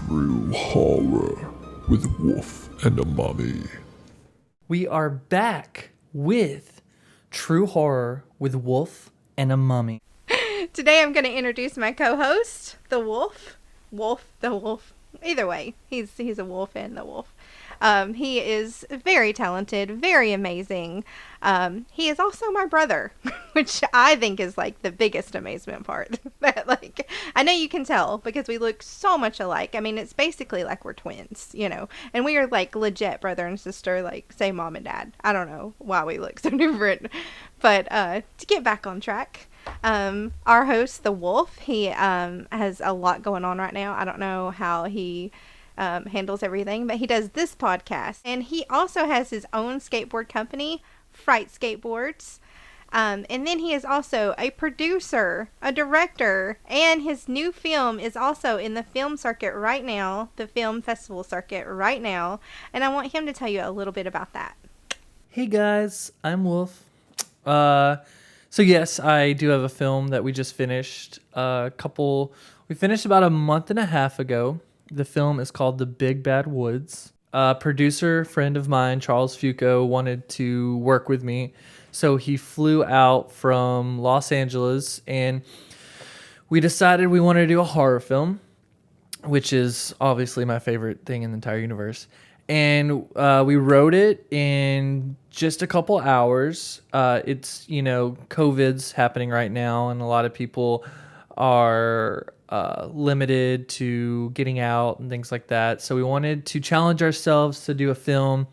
True horror with Wolf and a Mummy. We are back with True Horror with Wolf and a Mummy. Today I'm going to introduce my co-host, the Wolf. The Wolf. Either way, he's a wolf and the wolf. He is very talented, very amazing. He is also my brother, which I think is like the biggest amazement part. Like, I know you can tell because we look so much alike. I mean, it's basically like we're twins, you know, and we are like legit brother and sister, like say mom and dad. I don't know why we look so different, but to get back on track. Our host, the Wolf, he has a lot going on right now. I don't know how he handles everything, but he does this podcast, and he also has his own skateboard company, Fright Skateboards. And then he is also a producer, a director, and his new film is also in the film circuit right now, the film festival circuit right now, and I want him to tell you a little bit about that. Hey guys, I'm Wolf. So yes, I do have a film that we just finished. We finished about a month and a half ago. The film is called The Big Bad Woods. Producer, friend of mine, Charles Fuco, wanted to work with me. So he flew out from Los Angeles and we decided we wanted to do a horror film, which is obviously my favorite thing in the entire universe. And we wrote it in just a couple hours. It's, COVID's happening right now, and a lot of people are limited to getting out and things like that. So we wanted to challenge ourselves to do a film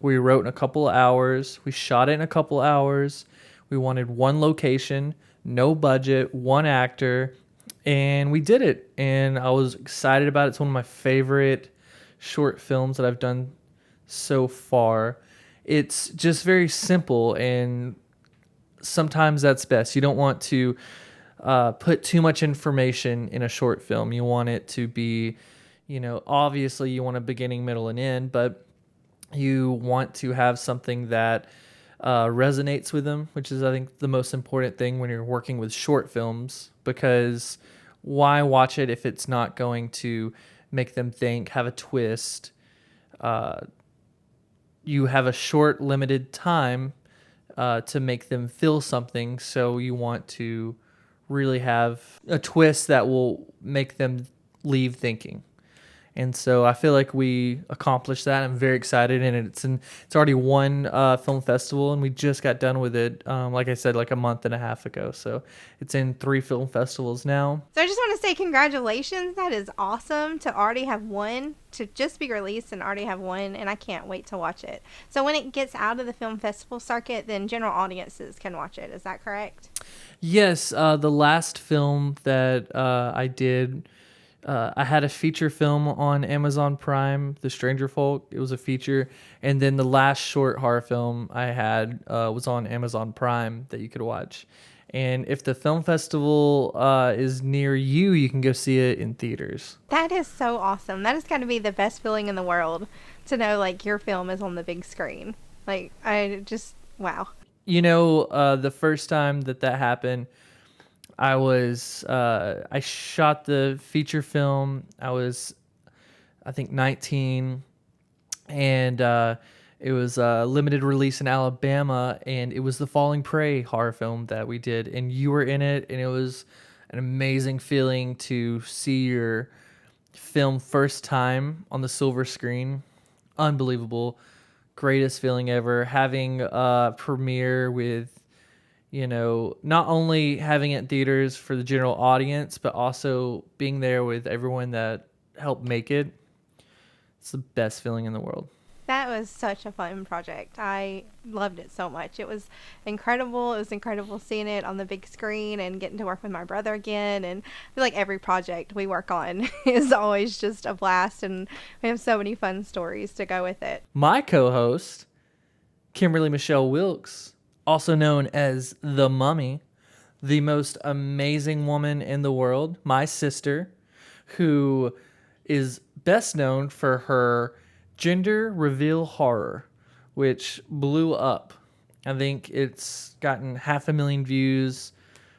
where we wrote in a couple of hours. We shot it in a couple of hours. We wanted one location, no budget, one actor, and we did it. And I was excited about it. It's one of my favorite short films that I've done so far. It's just very simple, and sometimes that's best. You don't want to put too much information in a short film. You want it to be, obviously you want a beginning, middle, and end, but you want to have something that resonates with them, which is, I think, the most important thing when you're working with short films, because why watch it if it's not going to make them think, have a twist. You have a short, limited time to make them feel something, so you want to really have a twist that will make them leave thinking. And so I feel like we accomplished that. I'm very excited, and it's already won film festival, and we just got done with it, like I said, like a month and a half ago. So it's in 3 film festivals now. So I just want to say congratulations. That is awesome to already have one, to just be released and already have one, and I can't wait to watch it. So when it gets out of the film festival circuit, then general audiences can watch it. Is that correct? Yes, the last film that I did, I had a feature film on Amazon Prime, The Stranger Folk. It was a feature. And then the last short horror film I had was on Amazon Prime that you could watch. And if the film festival is near you, you can go see it in theaters. That is so awesome. That has got to be the best feeling in the world to know, like, your film is on the big screen. Like, wow. The first time that happened, I shot the feature film. I was, I think, 19, and it was a limited release in Alabama, and it was the Falling Prey horror film that we did, and you were in it, and it was an amazing feeling to see your film first time on the silver screen. Unbelievable. Greatest feeling ever. Having a premiere with, not only having it in theaters for the general audience, but also being there with everyone that helped make it. It's the best feeling in the world. That was such a fun project. I loved it so much. It was incredible. It was incredible seeing it on the big screen and getting to work with my brother again. And I feel like every project we work on is always just a blast, and we have so many fun stories to go with it. My co-host, Kimberly Michelle Wilkes, also known as The Mummy, the most amazing woman in the world, my sister, who is best known for her gender reveal horror, which blew up. I think it's gotten 500,000 views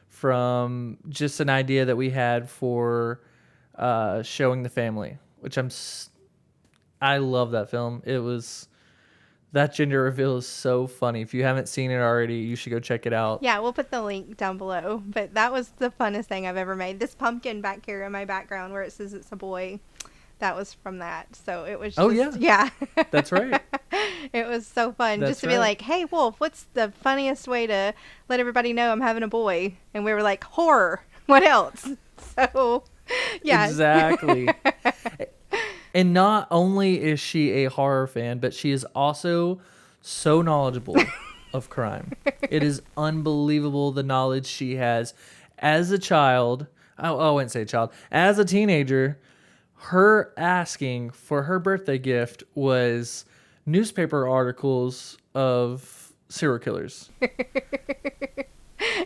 from just an idea that we had for showing the family. which I love that film. That gender reveal is so funny. If you haven't seen it already, you should go check it out. Yeah, we'll put the link down below. But that was the funnest thing I've ever made. This pumpkin back here in my background where it says it's a boy, that was from that. So it was just, yeah. That's right. It was so fun That's just to be like, hey, Wolf, what's the funniest way to let everybody know I'm having a boy? And we were like, horror. What else? So, yeah. Exactly. And not only is she a horror fan, but she is also so knowledgeable of crime. It is unbelievable the knowledge she has. As a child, I wouldn't say child, as a teenager, her asking for her birthday gift was newspaper articles of serial killers.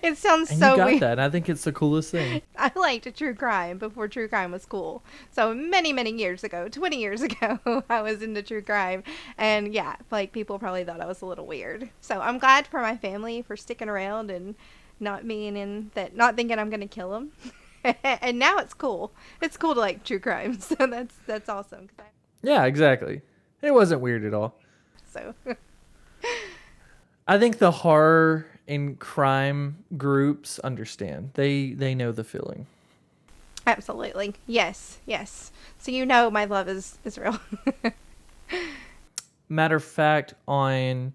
It sounds And so you got weird. that, and I think it's the coolest thing. I liked true crime before true crime was cool. So many, many years ago, 20 years ago, I was into true crime. And yeah, like people probably thought I was a little weird. So I'm glad for my family for sticking around and not thinking I'm going to kill them. And now it's cool. It's cool to like true crime. So that's awesome. Yeah, exactly. It wasn't weird at all. So I think the horror and crime groups understand. They know the feeling. absolutely. Yes. So you know my love is real. Matter of fact, on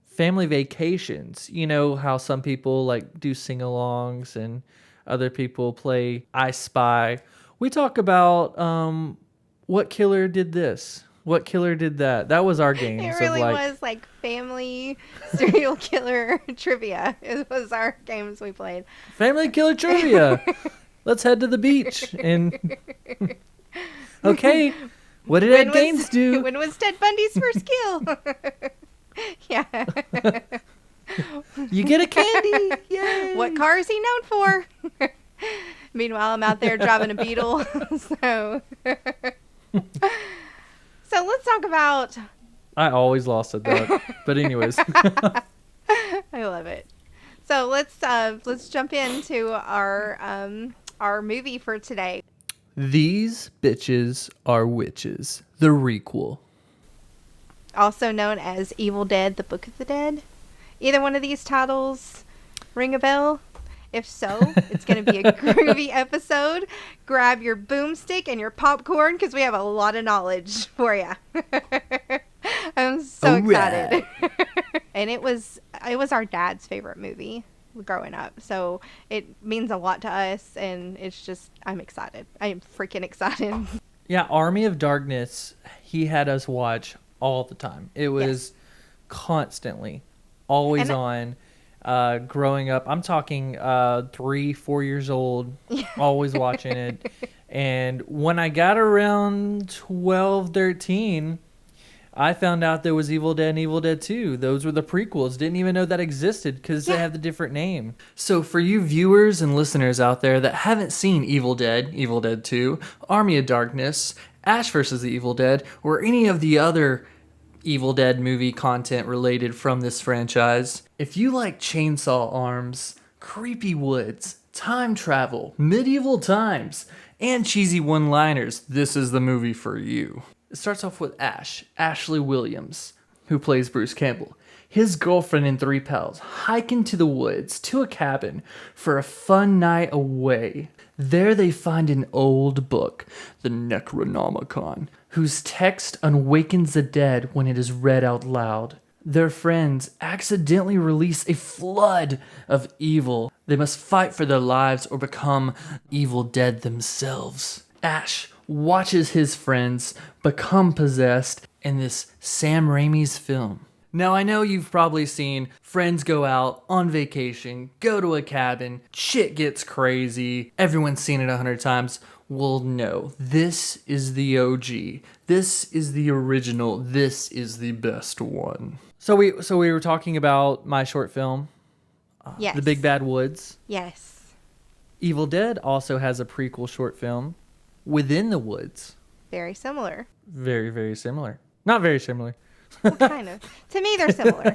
family vacations, you know how some people like do sing-alongs and other people play I Spy. We talk about what killer did this? What killer did that? That was our games. It really was like family serial killer trivia. It was our games we played. Family killer trivia. Let's head to the beach. And okay, what did Ed Gaines do? When was Ted Bundy's first kill? Yeah. You get a candy. Yay. What car is he known for? Meanwhile, I'm out there driving a Beetle. So let's talk about. I always lost at that. But anyways. I love it. So let's jump into our movie for today. These Bitches Are Witches, the requel. Also known as Evil Dead: The Book of the Dead. Either one of these titles ring a bell? If so, it's going to be a groovy episode. Grab your boomstick and your popcorn because we have a lot of knowledge for you. I'm so excited. And it was our dad's favorite movie growing up. So it means a lot to us, and it's just, I'm excited. I am freaking excited. Yeah, Army of Darkness, he had us watch all the time. It was constantly, always on. Growing up, I'm talking 3-4 years old, always watching it. And when I got around 12, 13, I found out there was Evil Dead and Evil Dead 2. Those were the prequels. Didn't even know that existed because they have the different name. So for you viewers and listeners out there that haven't seen Evil Dead 2, Army of Darkness, Ash vs. the Evil Dead, or any of the other Evil Dead movie content related from this franchise, if you like chainsaw arms, creepy woods, time travel, medieval times, and cheesy one-liners, this is the movie for you. It starts off with Ashley Williams, who plays Bruce Campbell. His girlfriend and 3 pals hike into the woods to a cabin for a fun night away. There they find an old book, the Necronomicon, whose text awakens the dead when it is read out loud. Their friends accidentally release a flood of evil. They must fight for their lives or become evil dead themselves. Ash watches his friends become possessed in this Sam Raimi's film. Now, I know you've probably seen friends go out on vacation, go to a cabin, shit gets crazy, everyone's seen it 100 times. Well, no, this is the OG. This is the original. This is the best one. So we were talking about my short film, Yes. The Big Bad Woods. Yes. Evil Dead also has a prequel short film, Within the Woods. Very similar. Very, very similar. Not very similar. Well, kind of. To me, they're similar.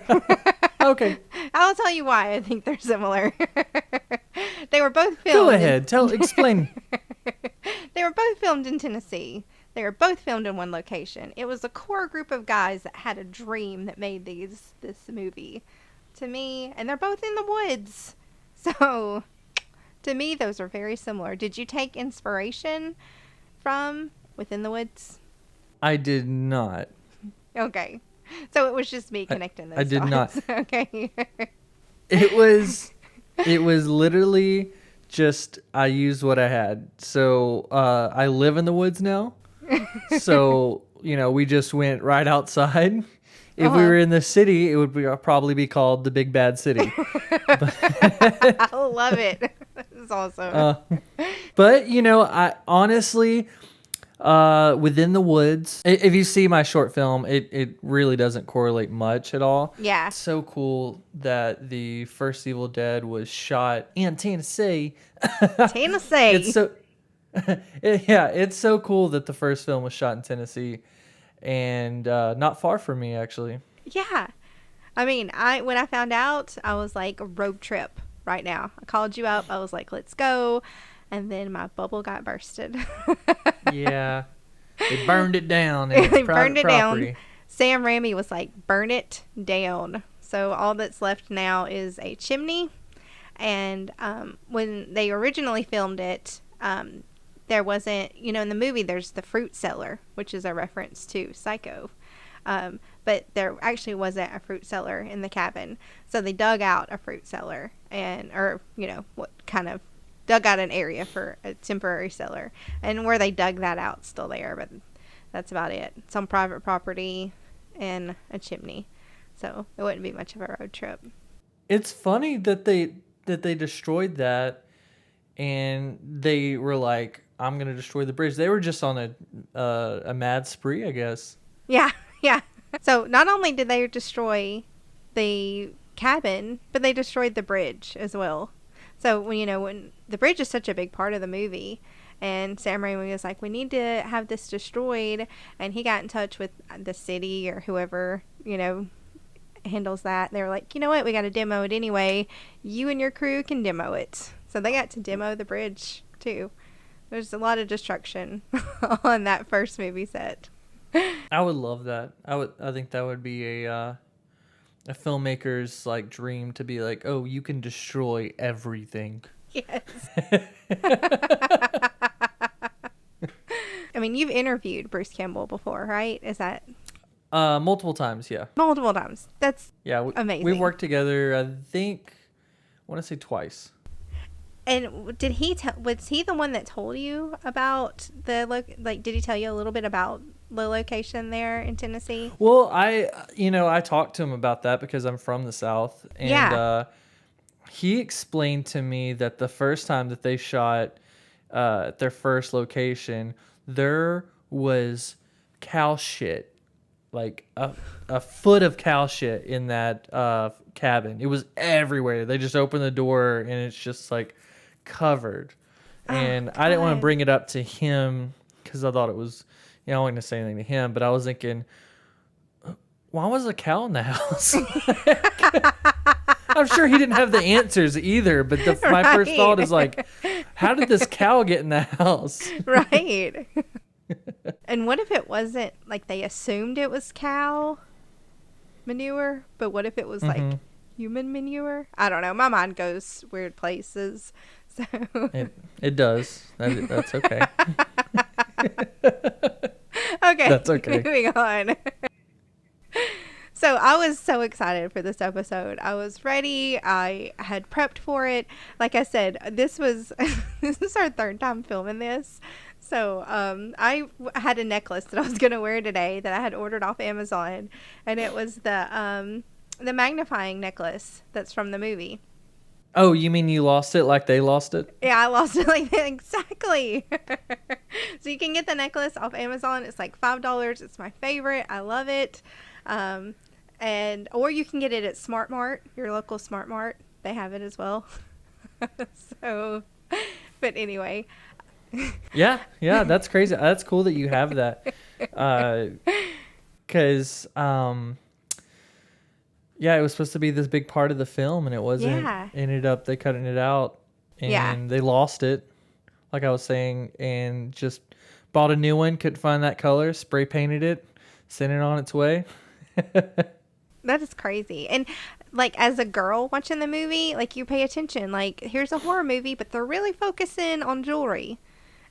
Okay. I'll tell you why I think they're similar. They were both filmed. Go ahead. Explain. They were both filmed in Tennessee. They were both filmed in one location. It was a core group of guys that had a dream that made this movie to me, and they're both in the woods. So, to me, those are very similar. Did you take inspiration from Within the Woods? I did not. Okay. So it was just me connecting those I did dots. not. Okay. It was literally just I used what I had. So I live in the woods now. So, we just went right outside. If we were in the city, it would probably be called the Big Bad City. I love it. That's awesome. But, I honestly, Within the Woods, if you see my short film, it really doesn't correlate much at all. Yeah. It's so cool that the first Evil Dead was shot in Tennessee. Tennessee. It's so, it's so cool that the first film was shot in Tennessee, and not far from me, actually. Yeah. I mean, when I found out, I was like, road trip right now. I called you up. I was like, let's go. And then my bubble got bursted. Yeah. They burned it down. And They it's burned it property. down. Sam Raimi was like, burn it down. So all that's left now is a chimney. And when they originally filmed it, there wasn't, in the movie, there's the fruit cellar, which is a reference to Psycho. But there actually wasn't a fruit cellar in the cabin. So they dug out a fruit cellar dug out an area for a temporary cellar. And where they dug that out's still there, but that's about it. It's on private property and a chimney. So it wouldn't be much of a road trip. It's funny that they destroyed that, and they were like, I'm going to destroy the bridge. They were just on a mad spree, I guess. Yeah, yeah. So not only did they destroy the cabin, but they destroyed the bridge as well. So when the bridge is such a big part of the movie, and Sam Raimi was like, we need to have this destroyed, and he got in touch with the city or whoever handles that. They were like, you know what, we got to demo it anyway. You and your crew can demo it. So they got to demo the bridge too. There's a lot of destruction on that first movie set. I would love that. I think that would be a filmmaker's like dream, to be like, oh, you can destroy everything. Yes. I mean, you've interviewed Bruce Campbell before, right? Is that multiple times? Yeah. multiple times? That's amazing. We've worked together. I think I want to say twice. And did he was he the one that told you about did he tell you a little bit about the location there in Tennessee? Well, I talked to him about that because I'm from the South, and he explained to me that the first time that they shot at their first location, there was cow shit, like a foot of cow shit in that cabin. It was everywhere. They just opened the door and it's just like covered. And I didn't want to bring it up to him because I thought it was, I wasn't going to say anything to him, but I was thinking, why was a cow in the house? I'm sure he didn't have the answers either, but my first thought is like, how did this cow get in the house? Right. And what if it wasn't, like, they assumed it was cow manure, but what if it was like human manure? I don't know. My mind goes weird places. So it does. That's okay. Okay. That's okay. Moving on. So I was so excited for this episode. I was ready. I had prepped for it. Like I said, this is our third time filming this. So I had a necklace that I was going to wear today that I had ordered off Amazon, and it was the magnifying necklace that's from the movie. Oh, you mean you lost it like they lost it? Yeah, I lost it like that. Exactly. So you can get the necklace off Amazon. It's like $5. It's my favorite. I love it. Or you can get it at Smart Mart, your local Smart Mart. They have it as well. So, but anyway. Yeah, that's crazy. That's cool that you have that. Because, it was supposed to be this big part of the film, and it wasn't. Yeah. Ended up they cutting it out, and they lost it, like I was saying, and just bought a new one, couldn't find that color, spray painted it, sent it on its way. That is crazy. And like as a girl watching the movie, like you pay attention. Like here's a horror movie, but they're really focusing on jewelry.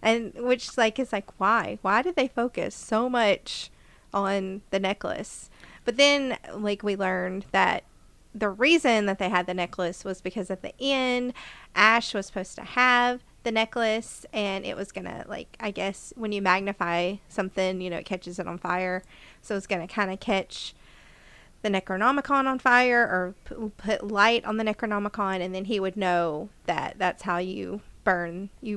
And which like is like why? Why did they focus so much on the necklace? But then like we learned that the reason that they had the necklace was because at the end Ash was supposed to have the necklace, and it was gonna, like, I guess when you magnify something, you know, it catches it on fire, so it's gonna kind of catch the Necronomicon on fire, or put light on the Necronomicon, and then he would know that that's how you burn the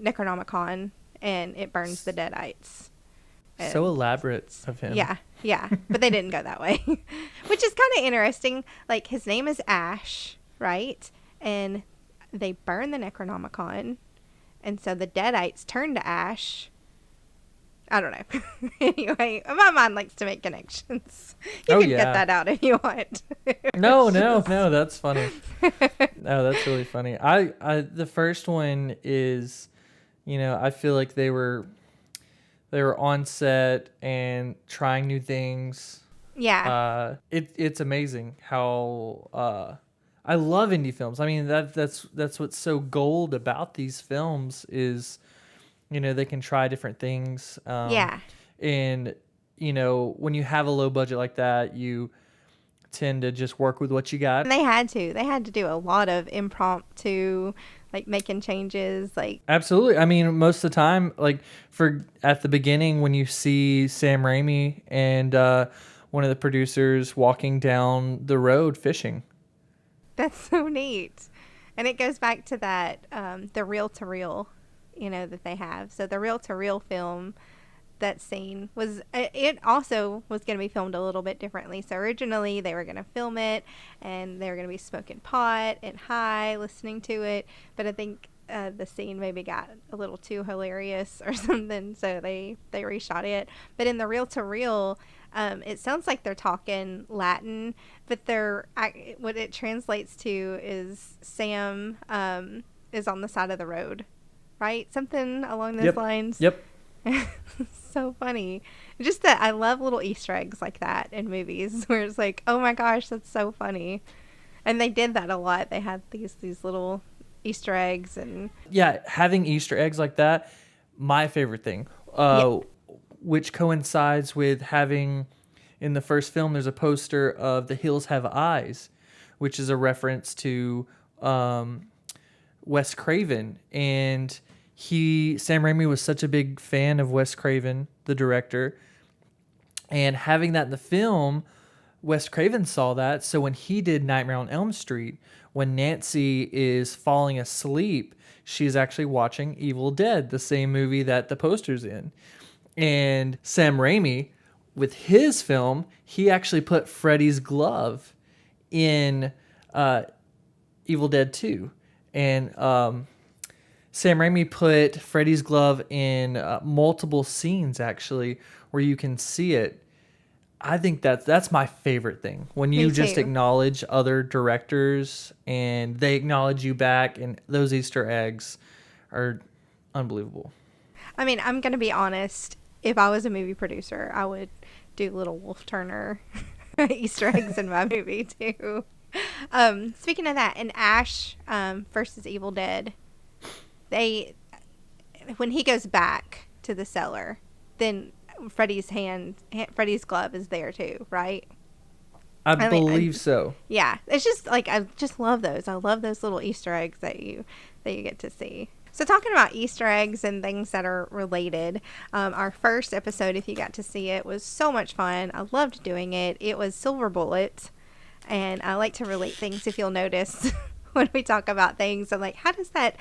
Necronomicon, and it burns the Deadites. And so elaborate of him. Yeah, but they didn't go that way, which is kind of interesting. Like, his name is Ash, right? And they burn the Necronomicon, and so the Deadites turn to Ash. I don't know. Anyway, my mind likes to make connections. You can get that out if you want. No, that's funny. No, that's really funny. I the first one is, you know, I feel like they were on set and trying new things. Yeah. It's amazing how I love indie films. I mean, that's what's so gold about these films is, you know, they can try different things. Yeah. And, you know, when you have a low budget like that, you tend to just work with what you got. And they had to do a lot of impromptu, like making changes, like. Absolutely. I mean, most of the time, like at the beginning when you see Sam Raimi and one of the producers walking down the road fishing. That's so neat. And it goes back to that, the reel-to-reel, you know, that they have. So the reel-to-reel film, that scene it also was going to be filmed a little bit differently. So originally they were going to film it and they were going to be smoking pot and high, listening to it. But I think the scene maybe got a little too hilarious or something, so they reshot it. But in the reel-to-reel, it sounds like they're talking Latin, but what it translates to is Sam is on the side of the road, right? Something along those lines. Yep. So funny. Just that I love little Easter eggs like that in movies where it's like, oh my gosh, that's so funny. And they did that a lot. They had these little Easter eggs and having Easter eggs like that, my favorite thing. Which coincides with having, in the first film, there's a poster of The Hills Have Eyes, which is a reference to Wes Craven. And Sam Raimi was such a big fan of Wes Craven, the director. And having that in the film, Wes Craven saw that. So when he did Nightmare on Elm Street, when Nancy is falling asleep, she's actually watching Evil Dead, the same movie that the poster's in. And Sam Raimi, with his film, he actually put Freddy's glove in Evil Dead 2. And Sam Raimi put Freddy's glove in multiple scenes, actually, where you can see it. I think that's my favorite thing. When you just acknowledge other directors and they acknowledge you back, and those Easter eggs are unbelievable. I mean, I'm going to be honest. If I was a movie producer, I would do little Wolf Turner Easter eggs in my movie too. Speaking of that, in Ash versus Evil Dead, when he goes back to the cellar, then Freddy's glove is there too, right? I believe so. Yeah, it's just like I just love those. I love those little Easter eggs that you get to see. So talking about Easter eggs and things that are related, our first episode, if you got to see it, was so much fun. I loved doing it. It was Silver Bullet, and I like to relate things. If you'll notice when we talk about things, I'm like, how does that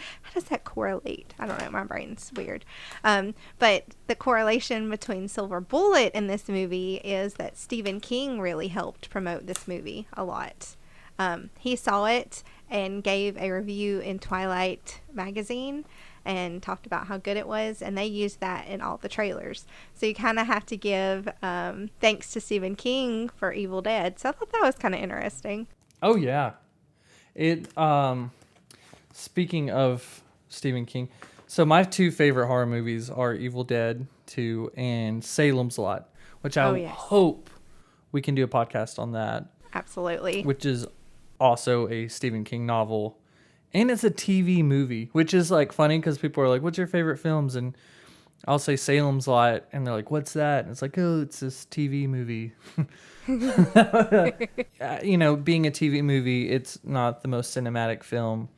correlate? I don't know. My brain's weird. But the correlation between Silver Bullet and this movie is that Stephen King really helped promote this movie a lot. He saw it and gave a review in Twilight magazine and talked about how good it was, and they used that in all the trailers. So you kind of have to give thanks to Stephen King for Evil Dead. So I thought that was kind of interesting. Oh yeah. It speaking of Stephen King. So my two favorite horror movies are Evil Dead 2 and Salem's Lot, which I hope we can do a podcast on that. Absolutely. Which is also a Stephen King novel. And it's a TV movie, which is like funny because people are like, what's your favorite films? And I'll say Salem's Lot, and they're like, what's that? And it's like, oh, it's this TV movie. You know, being a TV movie, it's not the most cinematic film,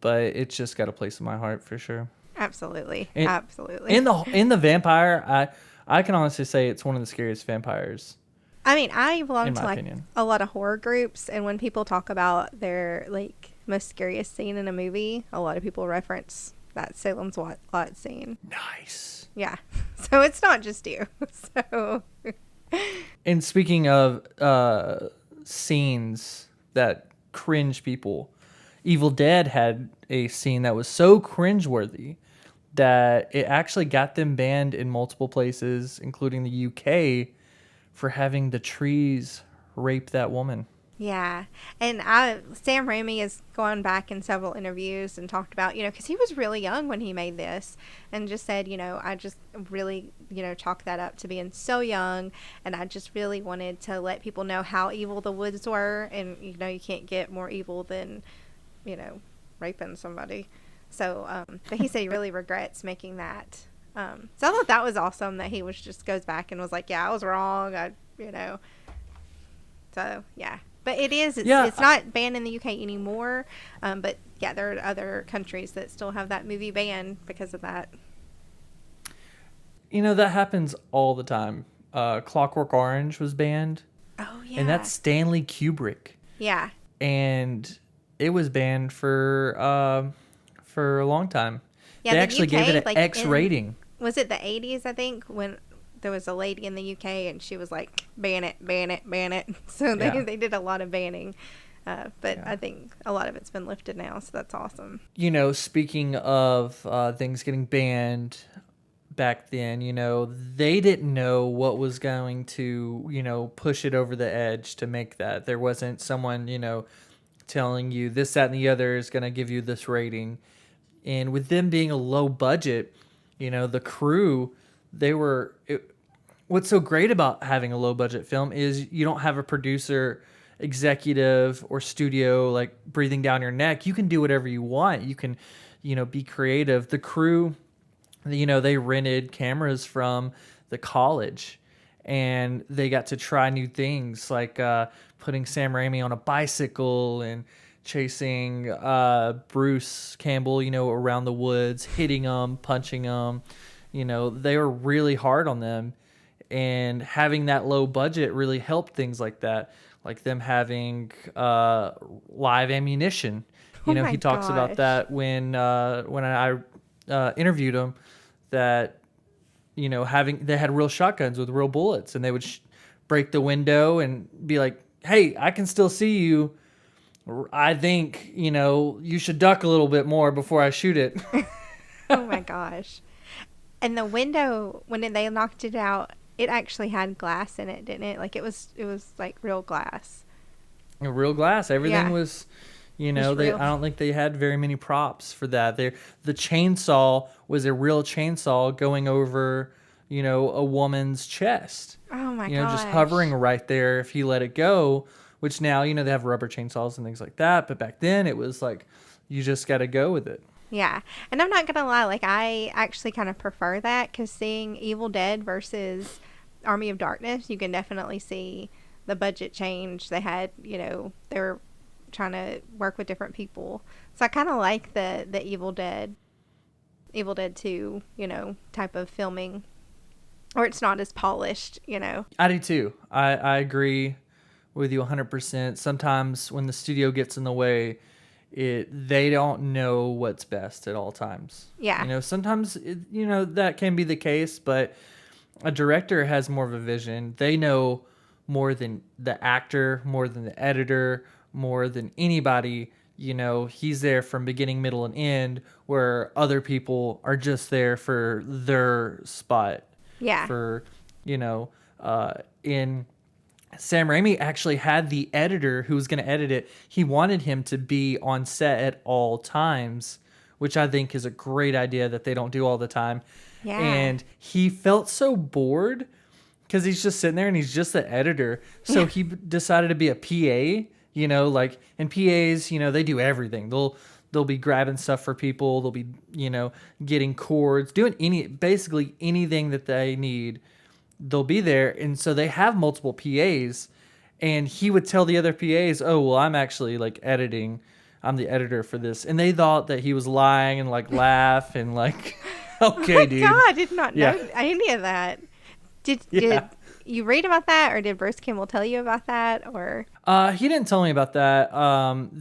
but it's just got a place in my heart for sure. Absolutely. And, Absolutely. In the vampire, I can honestly say it's one of the scariest vampires. I mean, I belong to opinion. A lot of horror groups, and when people talk about their like most scariest scene in a movie, a lot of people reference that Salem's Lot scene. Nice. Yeah. So it's not just you. So. And speaking of scenes that cringe people, Evil Dead had a scene that was so cringeworthy that it actually got them banned in multiple places, including the UK, for having the trees rape that woman. Yeah. And Sam Raimi has gone back in several interviews and talked about, because he was really young when he made this, and just said, I just really, chalk that up to being so young. And I just really wanted to let people know how evil the woods were. And, you can't get more evil than, raping somebody. So, but he said he really regrets making that. So I thought that was awesome that he goes back and was like, yeah, I was wrong. So, yeah. But it's not banned in the UK anymore. But yeah, there are other countries that still have that movie banned because of that. That happens all the time. Clockwork Orange was banned. Oh, yeah. And that's Stanley Kubrick. Yeah. And it was banned for a long time. Yeah, they actually gave it an X rating. Was it the 80s, I think, when there was a lady in the UK and she was like, ban it, ban it, ban it. So they did a lot of banning. But I think a lot of it's been lifted now, so that's awesome. Speaking of things getting banned back then, they didn't know what was going to, push it over the edge to make that. There wasn't someone, telling you this, that, and the other is going to give you this rating. And with them being a low budget, the crew, what's so great about having a low budget film is you don't have a producer, executive, or studio like breathing down your neck. You can do whatever you want. You can, be creative. The crew, they rented cameras from the college, and they got to try new things like putting Sam Raimi on a bicycle and chasing Bruce Campbell, around the woods, hitting him, punching him. They were really hard on them, and having that low budget really helped things like that, like them having live ammunition. He talks about that when I interviewed him, that they had real shotguns with real bullets, and they would break the window and be like, "Hey, I can still see you. I think, you should duck a little bit more before I shoot it." Oh my gosh. And the window, when they knocked it out, it actually had glass in it, didn't it? Like it was like real glass. Real glass. Everything was, I real. don't think they had very many props for that. The chainsaw was a real chainsaw going over, a woman's chest. Oh my gosh. Just hovering right there if he let it go. Which now, they have rubber chainsaws and things like that. But back then, it was like, you just got to go with it. Yeah. And I'm not going to lie. Like, I actually kind of prefer that, because seeing Evil Dead versus Army of Darkness, you can definitely see the budget change. They had, they were trying to work with different people. So I kind of like the Evil Dead 2, type of filming. Or it's not as polished, I do too. I agree with you 100%. Sometimes when the studio gets in the way, they don't know what's best at all times. Yeah. Sometimes that can be the case, but a director has more of a vision. They know more than the actor, more than the editor, more than anybody. He's there from beginning, middle, and end, where other people are just there for their spot. Yeah. For, in Sam Raimi actually had the editor who was going to edit it. He wanted him to be on set at all times which I think is a great idea that they don't do all the time. Yeah. And he felt so bored because he's just sitting there and he's just the editor. So he decided to be a PA, you know, like, and PAs, you know, they do everything. They'll be grabbing stuff for people. They'll be, you know, getting cords, doing basically anything that they need. They'll be there. And so they have multiple PAs, and he would tell the other PAs, oh, well, I'm actually like editing. I'm the editor for this. And they thought that he was lying and like laugh and like, okay, dude. God, I did not know any of that. Did you read about that, or did Bruce Campbell tell you about that, or? He didn't tell me about that.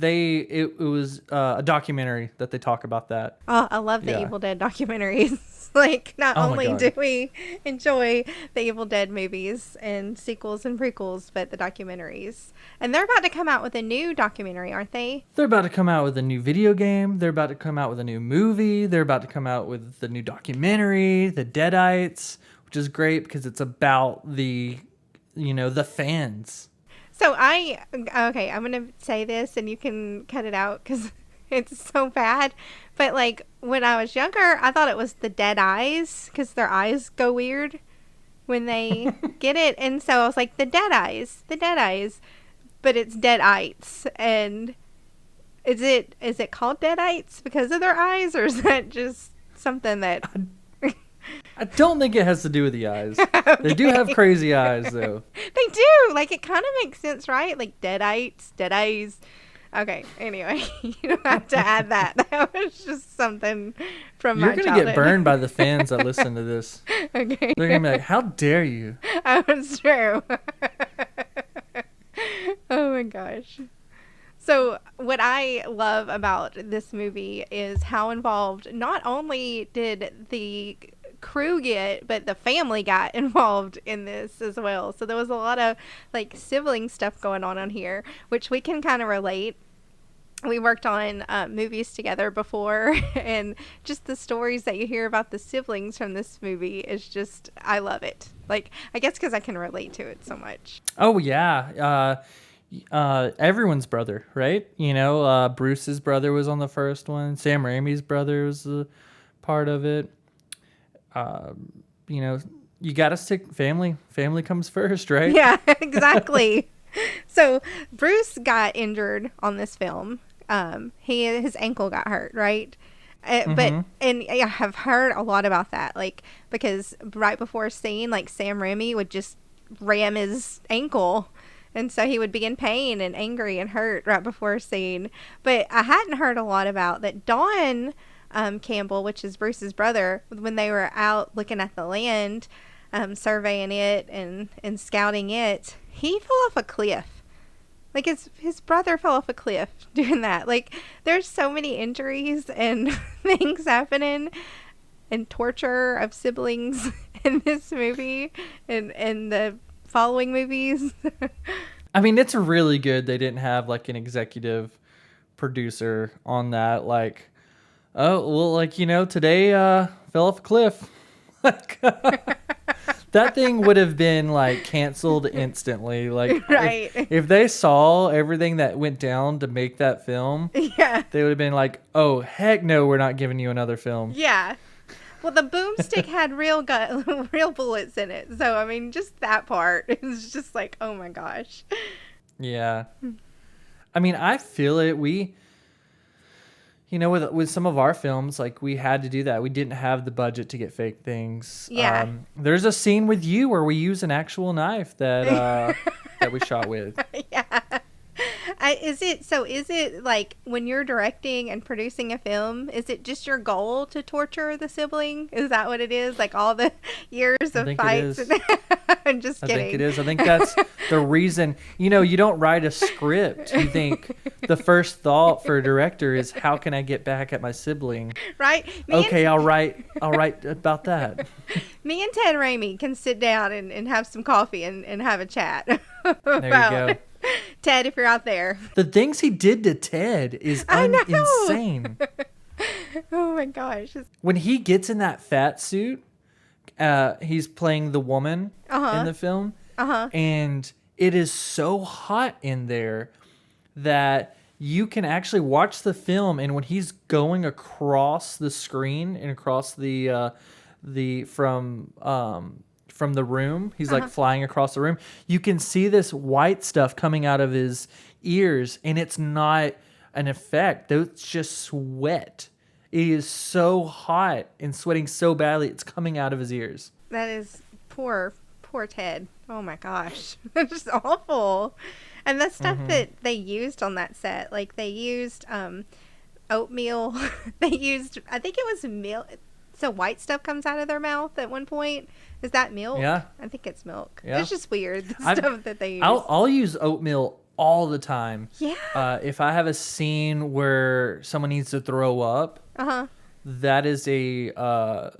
It was a documentary that they talk about that. Oh, I love the Evil Dead documentaries. Like, not only do we enjoy the Evil Dead movies and sequels and prequels, but the documentaries. And they're about to come out with a new documentary, aren't they? They're about to come out with a new video game. They're about to come out with a new movie. They're about to come out with the new documentary, The Deadites, which is great because it's about the fans. So I'm going to say this and you can cut it out because it's so bad. But like when I was younger, I thought it was the dead eyes because their eyes go weird when they get it. And so I was like, the dead eyes. But it's deadites. And is it called deadites because of their eyes, or is that just something that... I don't think it has to do with the eyes. Okay. They do have crazy eyes, though. They do. Like, it kind of makes sense, right? Like, deadites, dead eyes. Okay, anyway, you don't have to add that. That was just something from my childhood. You're going to get burned by the fans that listen to this. Okay. They're going to be like, how dare you? Oh, it's true. Oh, my gosh. So what I love about this movie is how involved not only did the crew get, but the family got involved in this as well. So there was a lot of like sibling stuff going on here, which we can kind of relate. We worked on movies together before, and just the stories that you hear about the siblings from this movie is just, I love it. Like, I guess because I can relate to it so much. Oh yeah. Everyone's brother, right? You know, Bruce's brother was on the first one. Sam Raimi's brother was a part of it. You know, you got to stick family. Family comes first, right? Yeah, exactly. So Bruce got injured on this film. His ankle got hurt, right? But I have heard a lot about that, like, because right before a scene, like, Sam Raimi would just ram his ankle, and so he would be in pain and angry and hurt right before a scene. But I hadn't heard a lot about that. Don Campbell, which is Bruce's brother, when they were out looking at the land, surveying it and scouting it, he fell off a cliff. Like, his brother fell off a cliff doing that. Like, there's so many injuries and things happening and torture of siblings in this movie and the following movies. I mean, it's really good they didn't have, like, an executive producer on that. Like, oh, well, like, you know, today fell off a cliff. That thing would have been like canceled instantly. Like, right. If they saw everything that went down to make that film, yeah, they would have been like, "Oh heck no, we're not giving you another film." Yeah. Well, the boomstick had real bullets in it, so I mean, just that part is just like, oh my gosh. Yeah. I mean, I feel it. You know, with some of our films, like, we had to do that. We didn't have the budget to get fake things. Yeah. There's a scene with you where we use an actual knife that that we shot with. Yeah. Is it like when you're directing and producing a film, is it just your goal to torture the sibling? Is that what it is? Like all the years of fights? I'm just kidding. I think it is. I think that's the reason. You know, you don't write a script. You think the first thought for a director is, how can I get back at my sibling? Right. I'll write about that. Me and Ted Raimi can sit down and have some coffee and have a chat. There you go. Ted, if you're out there. The things he did to Ted is insane. Oh my gosh. When he gets in that fat suit, he's playing the woman in the film. And it is so hot in there that you can actually watch the film, and when he's going across the screen and across the from the room, he's like flying across the room. You can see this white stuff coming out of his ears, and it's not an effect. It's just sweat. It is so hot and sweating so badly, it's coming out of his ears. That is poor Ted. Oh my gosh. That's just awful. And the stuff that they used on that set, like they used oatmeal. They used, I think it was milk. So white stuff comes out of their mouth at one point. Is that milk? Yeah. I think it's milk. Yeah. It's just weird, the stuff that they use. I'll use oatmeal all the time. Yeah. If I have a scene where someone needs to throw up, that is a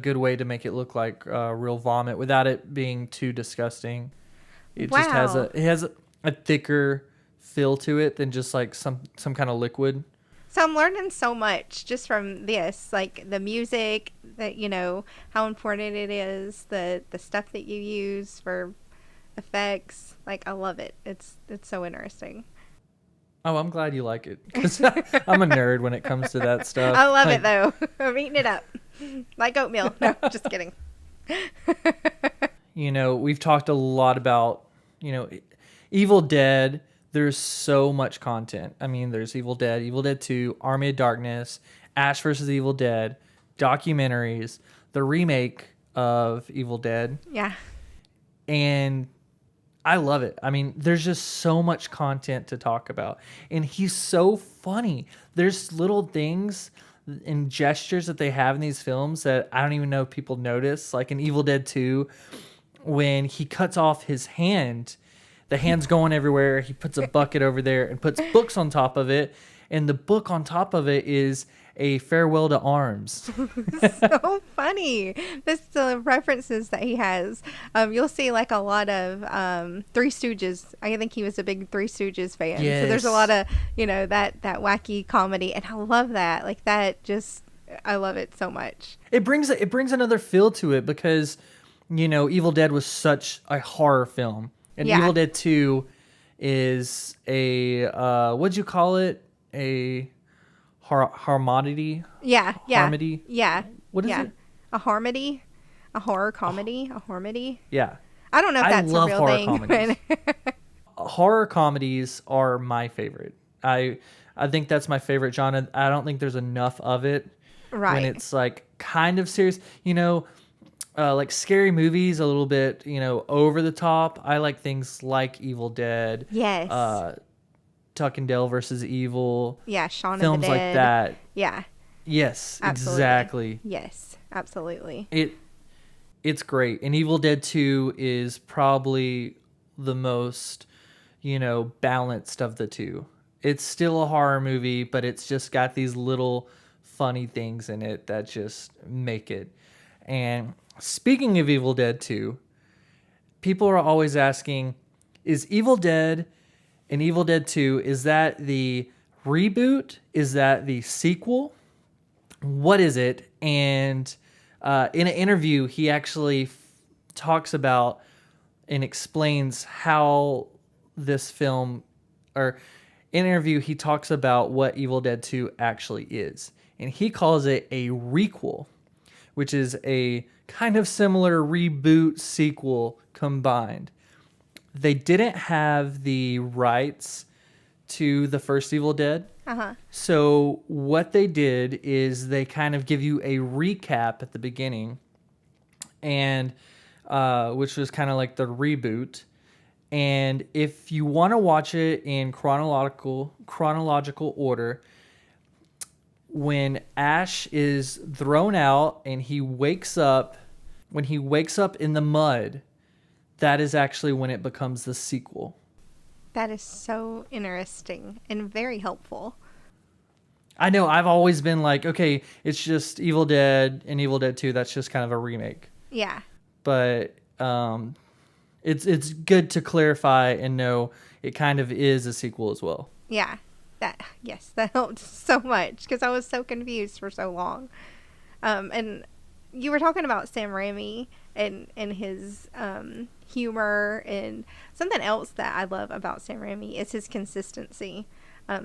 good way to make it look like real vomit without it being too disgusting. It just has a thicker feel to it than just like some kind of liquid. So I'm learning so much just from this, like the music, that how important it is, the stuff that you use for effects. Like I love it. It's so interesting. Oh, I'm glad you like it, because I'm a nerd when it comes to that stuff. I love it though. I'm eating it up like oatmeal. No, just kidding. We've talked a lot about Evil Dead. There's so much content. I mean, there's Evil Dead, Evil Dead 2, Army of Darkness, Ash vs. Evil Dead, documentaries, the remake of Evil Dead. Yeah. And I love it. I mean, there's just so much content to talk about. And he's so funny. There's little things and gestures that they have in these films that I don't even know if people notice. Like in Evil Dead 2, when he cuts off his hand, the hand's going everywhere. He puts a bucket over there and puts books on top of it. And the book on top of it is a farewell to arms. So funny. This references that he has. You'll see like a lot of Three Stooges. I think he was a big Three Stooges fan. Yes. So there's a lot of, that wacky comedy. And I love that. Like that just, I love it so much. It brings another feel to it because, Evil Dead was such a horror film. And Evil Dead 2 is a, what'd you call it? A harmony? Yeah. Harmony? Yeah. What is it? A harmony? A horror comedy? A harmony? Yeah. I don't know if that's a real horror thing. Comedies. Horror comedies are my favorite. I think that's my favorite genre. I don't think there's enough of it. Right. When it's like kind of serious. Like scary movies, a little bit, over the top. I like things like Evil Dead. Yes. Tuck and Dale versus Evil. Yeah, Shaun of the Dead. Films like that. Yeah. Yes, Absolutely. exactly. Yes, absolutely. It's great. And Evil Dead 2 is probably the most, balanced of the two. It's still a horror movie, but it's just got these little funny things in it that just make it. And speaking of Evil Dead 2, people are always asking, is Evil Dead and Evil Dead 2, is that the reboot? Is that the sequel? What is it? And in an interview, he actually talks about and explains how this film, or in an interview, he talks about what Evil Dead 2 actually is. And he calls it a requel, which is a kind of similar reboot sequel combined. They didn't have the rights to the first Evil Dead. So what they did is they kind of give you a recap at the beginning, and which was kind of like the reboot. And if you want to watch it in chronological order, when Ash is thrown out and he wakes up, when he wakes up in the mud, that is actually when it becomes the sequel. That is so interesting and very helpful. I know, I've always been like, okay, it's just Evil Dead and Evil Dead 2. That's just kind of a remake. Yeah. But it's good to clarify and know it kind of is a sequel as well. Yeah. That helped so much because I was so confused for so long. And you were talking about Sam Raimi and his humor, and something else that I love about Sam Raimi is his consistency.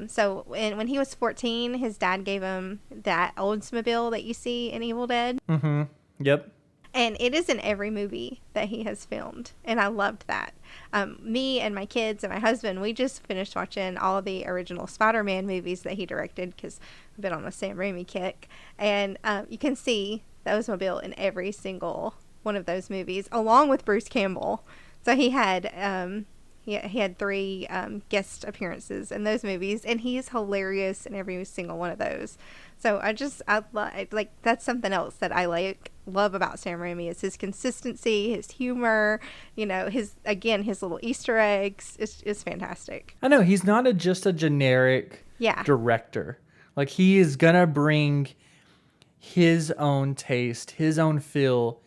So when he was 14, his dad gave him that Oldsmobile that you see in Evil Dead. Mm-hmm. Yep. And it is in every movie that he has filmed. And I loved that. Me and my kids and my husband, we just finished watching all of the original Spider-Man movies that he directed because I've been on a Sam Raimi kick. And you can see the Oldsmobile in every single one of those movies, along with Bruce Campbell. So he had he had 3 guest appearances in those movies, and he's hilarious in every single one of those. So that's something else that I love about Sam Raimi is his consistency, his humor, his little Easter eggs is fantastic. I know he's not just a generic director. Like, he is gonna bring his own taste, his own feel.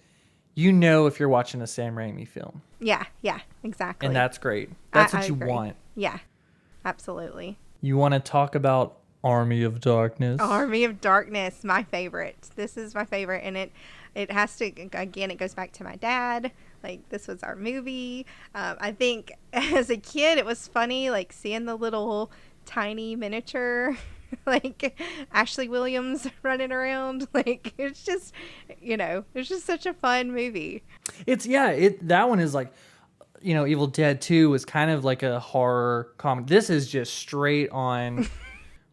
If you're watching a Sam Raimi film. Yeah, exactly. And that's great. That's what you agree. want. Yeah, absolutely. You want to talk about Army of Darkness? Army of Darkness, my favorite. This is my favorite, and it has to, again, it goes back to my dad. Like, this was our movie. I think as a kid, it was funny, like, seeing the little tiny miniature like Ashley Williams running around. Like, it's just such a fun movie. That one is like, Evil Dead 2 was kind of like a horror comedy. This is just straight on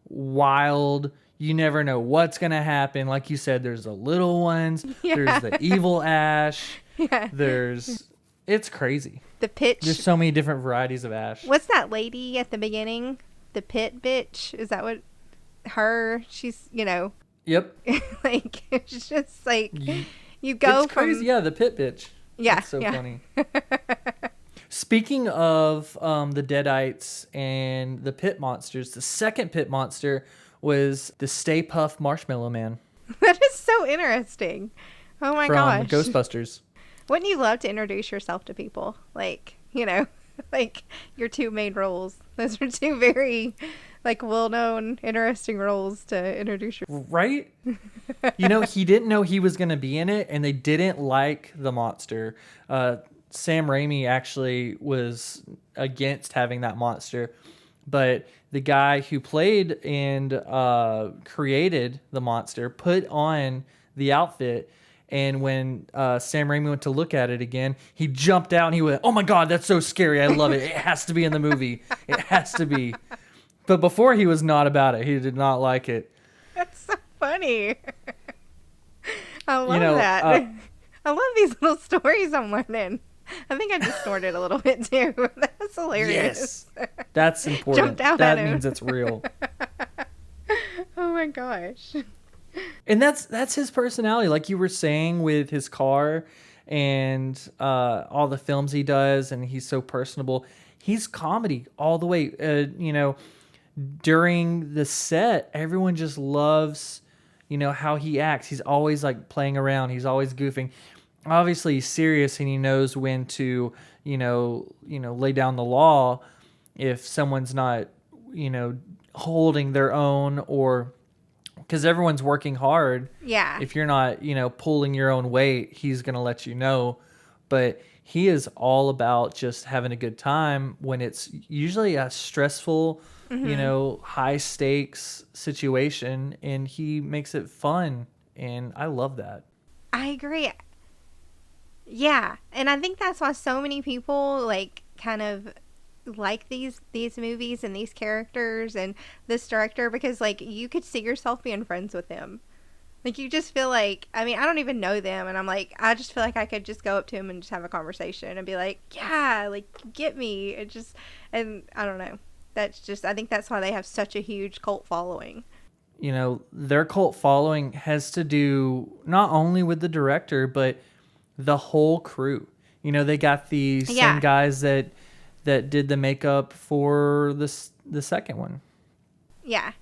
wild. You never know what's gonna happen. Like you said, there's the little ones. Yeah. There's the evil Ash. Yeah. It's crazy. The pitch. There's so many different varieties of Ash. What's that lady at the beginning? The pit bitch? Is that what she's, Yep. Like, it's just like you go it's crazy. Yeah, the pit bitch. Yeah. That's so funny. Speaking of the Deadites and the pit monsters, the second pit monster was the Stay Puft Marshmallow Man. That is so interesting. Oh my gosh. From Ghostbusters. Wouldn't you love to introduce yourself to people? Like, like your 2 main roles. Those are 2 very, like, well-known, interesting roles to introduce yourself. Right? He didn't know he was going to be in it, and they didn't like the monster. Sam Raimi actually was against having that monster, but the guy who played and created the monster put on the outfit, and when Sam Raimi went to look at it again, he jumped out and he went, "Oh my God, that's so scary. I love it. It has to be in the movie. It has to be." But before, he was not about it. He did not like it. That's so funny. I love that. I love these little stories I'm learning. I think I just snorted a little bit too. That's hilarious. Yes. That's important. That means it's real. Oh my gosh. And that's his personality. Like you were saying with his car and all the films he does, and he's so personable. He's comedy all the way. During the set, everyone just loves, how he acts. He's always like playing around. He's always goofing. Obviously, he's serious, and he knows when to, lay down the law if someone's not, holding their own, or because everyone's working hard. Yeah. If you're not, pulling your own weight, he's gonna let you know. But he is all about just having a good time when it's usually a stressful, high stakes situation, and he makes it fun, and I love that. I agree. Yeah, and I think that's why so many people kind of like these movies and these characters and this director, because you could see yourself being friends with them. Like, you just feel like, I don't even know them, and I just feel like I could just go up to him and just have a conversation and be like, yeah, get me. And I don't know. I think that's why they have such a huge cult following. Their cult following has to do not only with the director, but the whole crew. They got the same guys that did the makeup for the second one. Yeah.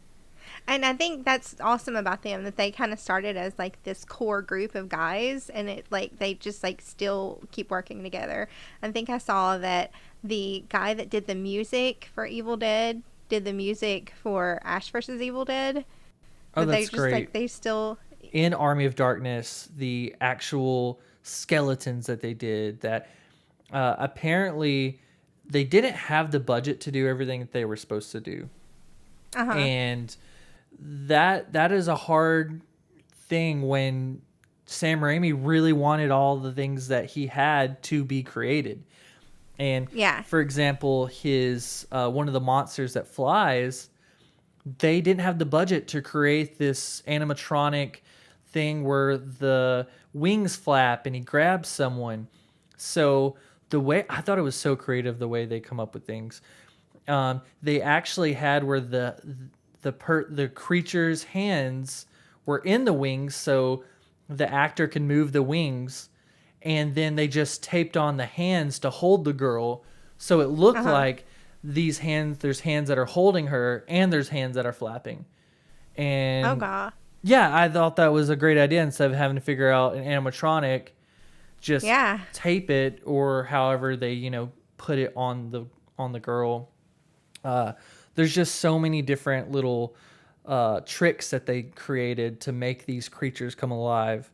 And I think that's awesome about them, that they kind of started as this core group of guys, and they just still keep working together. I think I saw that the guy that did the music for Evil Dead did the music for Ash vs. Evil Dead. Oh, that's great. They still... In Army of Darkness, the actual skeletons that they did, that apparently they didn't have the budget to do everything that they were supposed to do. And that is a hard thing when Sam Raimi really wanted all the things that he had to be created. And for example, his one of the monsters that flies, they didn't have the budget to create this animatronic thing where the wings flap and he grabs someone. So the way I thought it was so creative, the way they come up with things. They actually had where the creature's hands were in the wings, so the actor can move the wings, and then they just taped on the hands to hold the girl, so it looked like these hands. There's hands that are holding her, and there's hands that are flapping. And yeah, I thought that was a great idea. Instead of having to figure out an animatronic, just tape it, or however they put it on the girl. There's just so many different little tricks that they created to make these creatures come alive.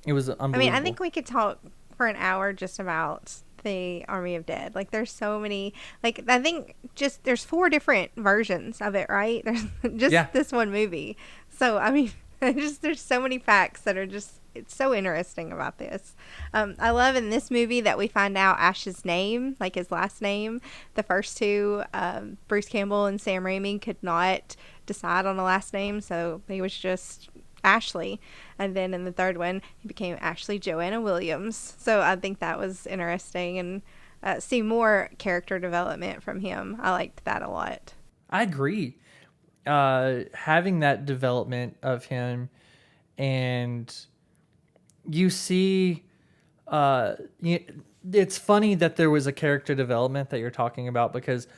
It was unbelievable. I mean, I think we could talk for an hour just about the Army of Dead. Like, there's so many. Like, I think just there's 4 different versions of it, right? There's just this one movie. So, I mean, there's so many facts that are just, it's so interesting about this. I love in this movie that we find out Ash's name, like his last name. The first 2, Bruce Campbell and Sam Raimi, could not decide on a last name, so he was just Ashley. And then in the third one, he became Ashley Joanna Williams. So I think that was interesting, and see more character development from him. I liked that a lot. I agree. Having that development of him, and you see, it's funny that there was a character development that you're talking about, because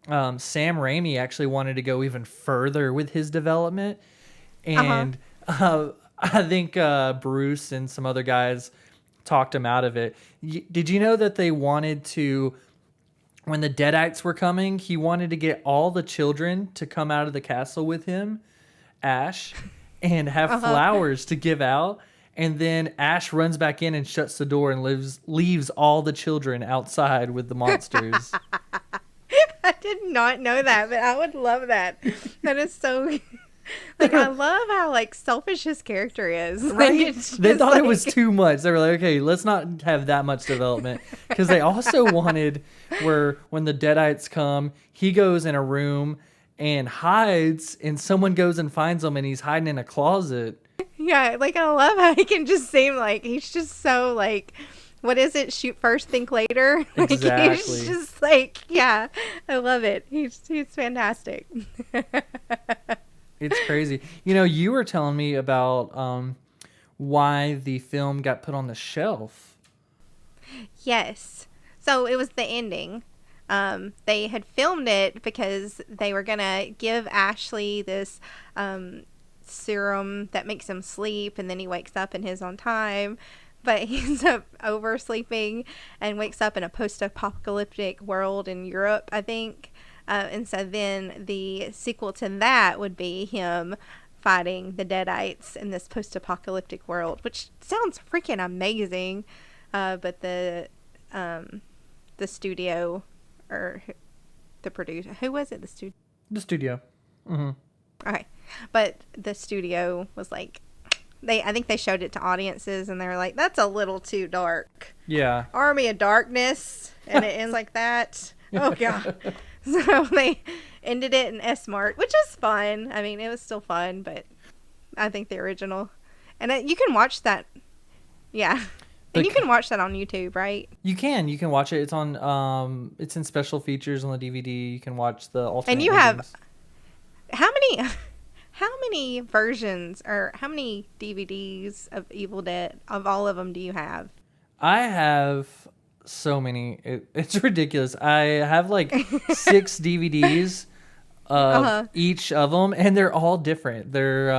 Sam Raimi actually wanted to go even further with his development. And I think Bruce and some other guys talked him out of it. Did you know that they wanted to, when the Deadites were coming, he wanted to get all the children to come out of the castle with him, Ash, and have flowers to give out. And then Ash runs back in and shuts the door and leaves all the children outside with the monsters. I did not know that, but I would love that. That is so... Like, I love how, like, selfish his character is. Right? Like, they thought it was too much. They were like, okay, let's not have that much development. Because they also wanted where when the Deadites come, he goes in a room and hides, and someone goes and finds him, and he's hiding in a closet. Yeah, like, I love how he can just seem like he's just so, like... What is it? Shoot first, think later. Like, exactly. He's just like, yeah, I love it. He's fantastic. It's crazy. You were telling me about why the film got put on the shelf. Yes. So it was the ending. They had filmed it because they were going to give Ashley this serum that makes him sleep, and then he wakes up and he's on time. But he ends up oversleeping and wakes up in a post-apocalyptic world in Europe, I think. And so then the sequel to that would be him fighting the Deadites in this post-apocalyptic world, which sounds freaking amazing. But the studio, or the producer, who was it? The studio. Mm-hmm. Okay. But the studio was like, I think they showed it to audiences, and they were like, that's a little too dark. Yeah. Army of Darkness, and it ends like that. Oh, God. So they ended it in S-Mart, which is fun. I mean, it was still fun, but I think the original. And you can watch that. Yeah. And you can watch that on YouTube, right? You can watch it. It's on, it's in special features on the DVD. You can watch the alternate And you endings. have, how many versions, or how many DVDs of Evil Dead, of all of them, do you have? I have so many. It's ridiculous. I have like 6 DVDs of each of them, and they're all different. They're,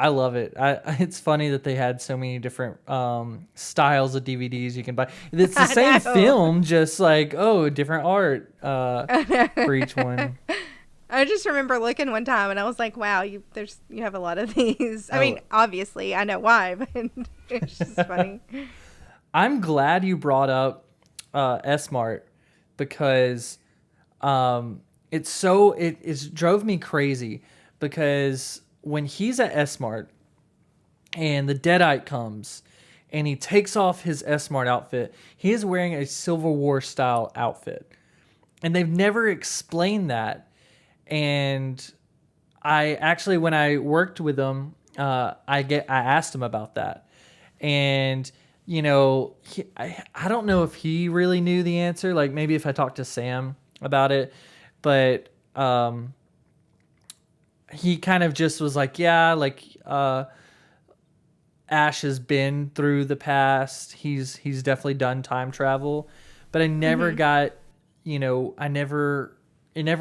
I love it. It's funny that they had so many different styles of DVDs you can buy. It's the same film, just like, different art for each one. I just remember looking one time, and I was like, wow, you have a lot of these. I mean, obviously, I know why, but it's just funny. I'm glad you brought up S-Mart, because It drove me crazy because when he's at S-Mart and the Deadite comes and he takes off his S-Mart outfit, he is wearing a Civil War style outfit. And they've never explained that. And I actually, when I worked with him, I asked him about that. And, you know, I don't know if he really knew the answer. Like maybe if I talked to Sam about it, but he kind of just was like, yeah, like Ash has been through the past. He's definitely done time travel, but I never got, you know, it never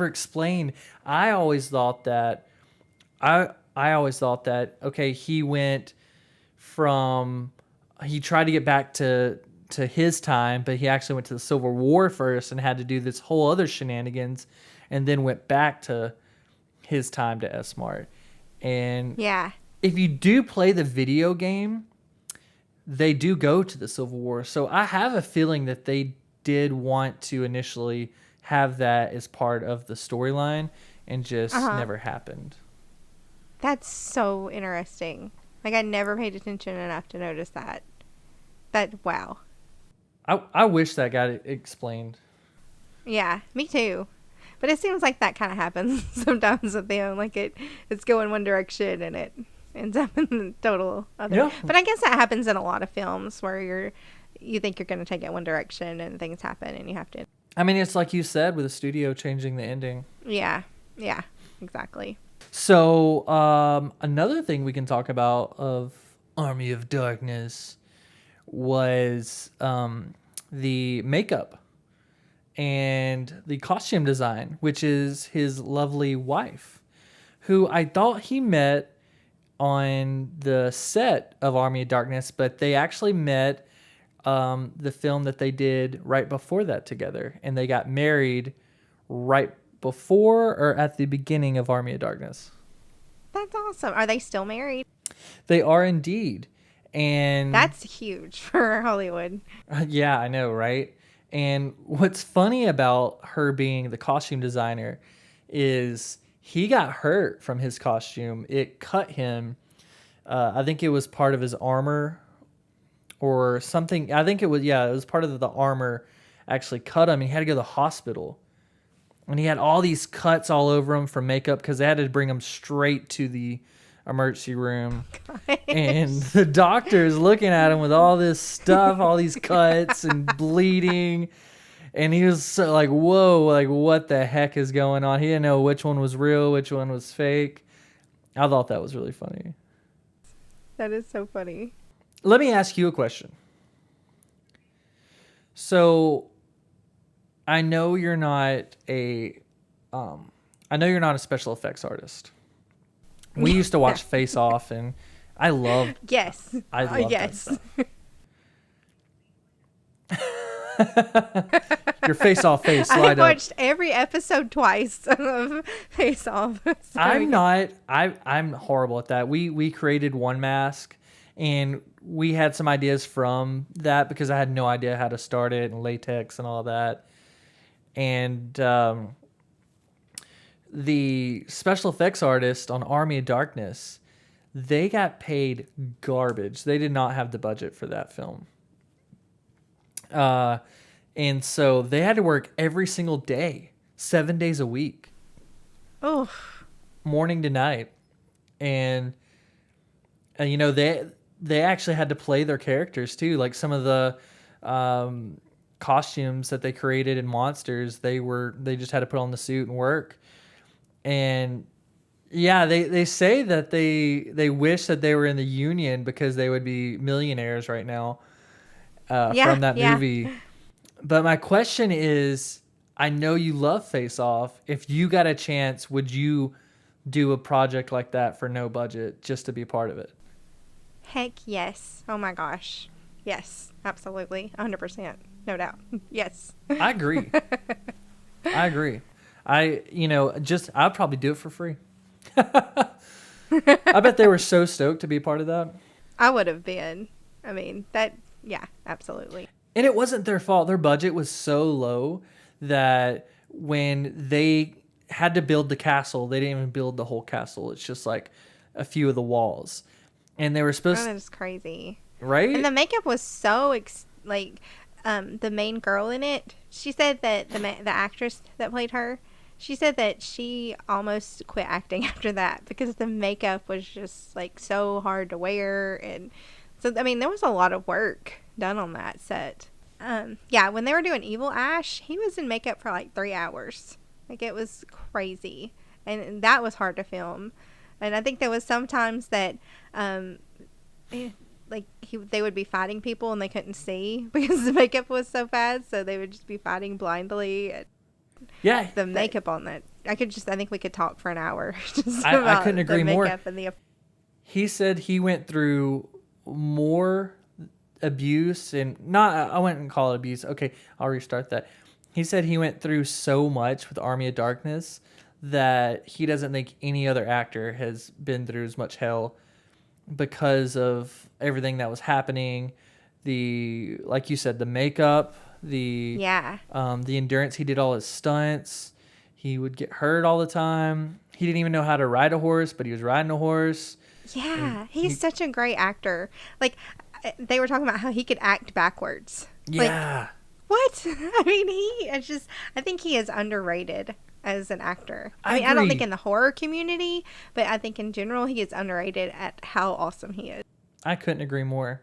explained. I always thought that okay, he tried to get back to his time, but he actually went to the Civil War first and had to do this whole other shenanigans, and then went back to his time to S-Mart. And Yeah. if you do play the video game, they do go to the Civil War. So I have a feeling that they did want to initially have that as part of the storyline and just never happened. That's so interesting. Like, I never paid attention enough to notice that. Wow. I wish that got explained. Yeah, me too. But it seems like that kind of happens sometimes with them. Like, it's going one direction and it ends up in the total other. Yeah. But I guess that happens in a lot of films where you think you're going to take it one direction and things happen and you have to. I mean, it's like you said with the studio changing the ending. Yeah, exactly. So another thing we can talk about of Army of Darkness was the makeup and the costume design, which is his lovely wife, who I thought he met on the set of Army of Darkness, but they actually met the film that they did right before that together, and they got married right before or at the beginning of Army of Darkness. That's awesome. Are they still married? They are indeed. And that's huge for Hollywood. Yeah, I know, right? And what's funny about her being the costume designer is he got hurt from his costume. It cut him. I think it was part of his armor or something. I think it was part of the armor actually cut him. He had to go to the hospital. And he had all these cuts all over him from makeup because they had to bring him straight to the emergency room. Gosh. And the doctor is looking at him with all this stuff, all these cuts and bleeding. And he was so like, whoa, like what the heck is going on? He didn't know which one was real, which one was fake. I thought that was really funny. That is so funny. Let me ask you a question. So I know you're not a special effects artist. We used to watch Face Off, and I loved. Yes. I loved yes. that stuff. Your Face Off face light up. I watched every episode twice of Face Off. I'm horrible at that. We created one mask, and we had some ideas from that because I had no idea how to start it and latex and all that. And the special effects artist on Army of Darkness, they got paid garbage. They did not have the budget for that film. And so they had to work every single day, 7 days a week. Oh. Morning to night. And you know, they actually had to play their characters too. Like some of the costumes that they created in Monsters, they just had to put on the suit and work. And yeah, they say that they wish that they were in the union because they would be millionaires right now from that movie. But my question is, I know you love Face Off. If you got a chance, would you do a project like that for no budget just to be part of it? Heck yes. Oh my gosh. Yes, absolutely. 100%. No doubt. Yes. I agree. I'd probably do it for free. I bet they were so stoked to be part of that. I would have been. I mean, absolutely. And it wasn't their fault. Their budget was so low that when they had to build the castle, they didn't even build the whole castle. It's just like a few of the walls. And they were supposed that is crazy. right? And the makeup was so the main girl in it. She said that the actress that played her, she said that she almost quit acting after that because the makeup was just like so hard to wear, and so I mean there was a lot of work done on that set. Yeah, when they were doing Evil Ash, he was in makeup for like 3 hours. Like it was crazy, and that was hard to film. And I think there was sometimes that they would be fighting people and they couldn't see because the makeup was so bad, so they would just be fighting blindly. And Yeah. the makeup on that, I think we could talk for an hour. Just I about couldn't agree the more. makeup and the He said he went through more abuse, and not, I wouldn't call it abuse. Okay, I'll restart that. He said he went through so much with Army of Darkness that he doesn't think any other actor has been through as much hell because of everything that was happening. Like you said, the makeup, the endurance. He did all his stunts. He would get hurt all the time. He didn't even know how to ride a horse, but he was riding a horse. Yeah, he's such a great actor. Like, they were talking about how he could act backwards. Yeah. Like, what? I mean, I think he is underrated as an actor. I don't agree. think in the horror community, but I think in general he is underrated at how awesome he is. I couldn't agree more.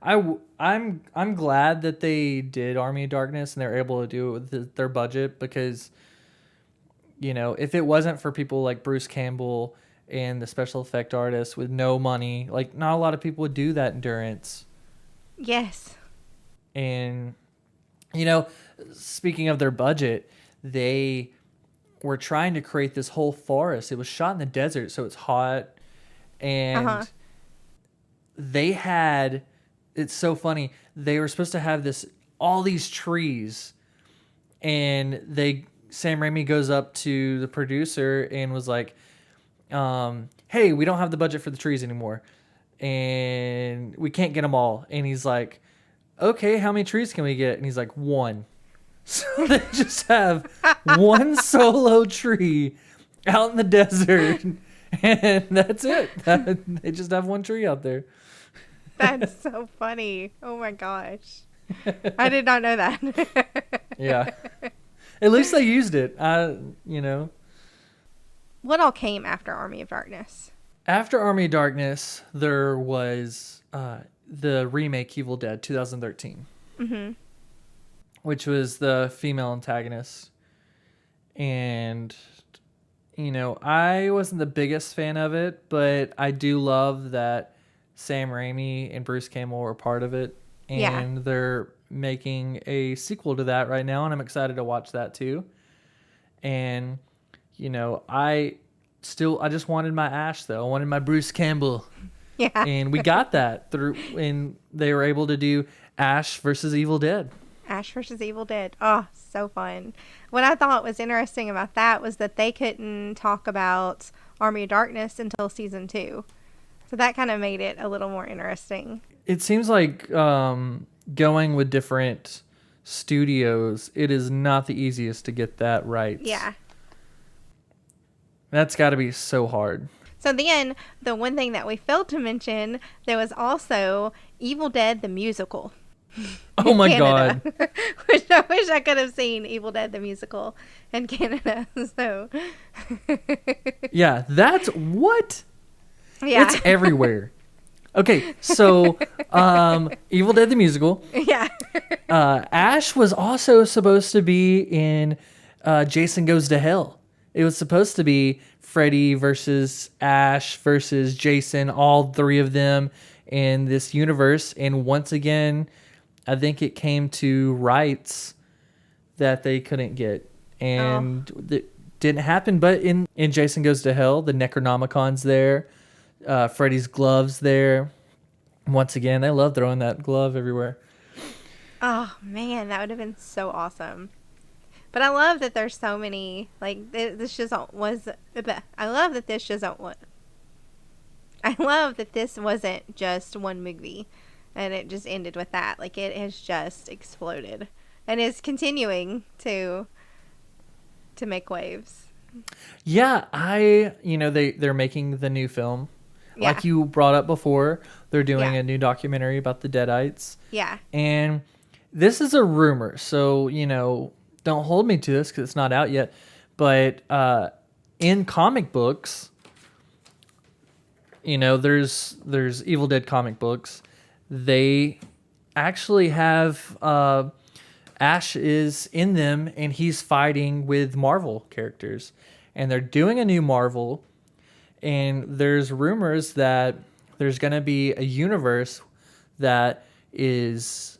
I'm glad that they did Army of Darkness and they were able to do it with their budget, because, you know, if it wasn't for people like Bruce Campbell and the special effect artists with no money, like not a lot of people would do that endurance. Yes. And, you know, speaking of their budget, they were trying to create this whole forest. It was shot in the desert, so it's hot. And they had, it's so funny, they were supposed to have all these trees, and Sam Raimi goes up to the producer and was like, hey, we don't have the budget for the trees anymore, and we can't get them all. And he's like, okay, how many trees can we get? And he's like, 1. So they just have one solo tree out in the desert, and that's it. They just have one tree out there. That's so funny. Oh my gosh. I did not know that. Yeah. At least they used it. You know. What all came after Army of Darkness? After Army of Darkness, there was the remake Evil Dead 2013. Mm-hmm. Which was the female antagonist. And, you know, I wasn't the biggest fan of it, but I do love that Sam Raimi and Bruce Campbell were part of it. And they're making a sequel to that right now, and I'm excited to watch that too. And, you know, I just wanted my Ash, though. I wanted my Bruce Campbell. Yeah. And we got that and they were able to do Ash versus Evil Dead. Ash versus Evil Dead. Oh, so fun. What I thought was interesting about that was that they couldn't talk about Army of Darkness until season 2. So that kind of made it a little more interesting. It seems like going with different studios, it is not the easiest to get that right. Yeah. That's got to be so hard. So then, the one thing that we failed to mention, there was also Evil Dead the Musical. Oh my God. Which I wish I could have seen Evil Dead the Musical in Canada. So yeah, that's what? Yeah. It's everywhere. Okay, so Evil Dead the Musical. Yeah. Ash was also supposed to be in Jason Goes to Hell. It was supposed to be Freddy versus Ash versus Jason, all 3 of them in this universe. And once again, I think it came to rights that they couldn't get. And it didn't happen. But in Jason Goes to Hell, the Necronomicon's there. Freddy's gloves there. Once again, I love throwing that glove everywhere. Oh, man, that would have been so awesome. But I love that there's so many, like, this just was, I love that this wasn't just one movie, and it just ended with that. Like, it has just exploded, and is continuing to to make waves. Yeah, they're making the new film. Yeah. Like you brought up before, they're doing Yeah. a new documentary about the Deadites. Yeah. And this is a rumor, so, don't hold me to this because it's not out yet. But in comic books, there's Evil Dead comic books. They actually have Ash is in them, and he's fighting with Marvel characters. And they're doing a new Marvel, and there's rumors that there's going to be a universe that is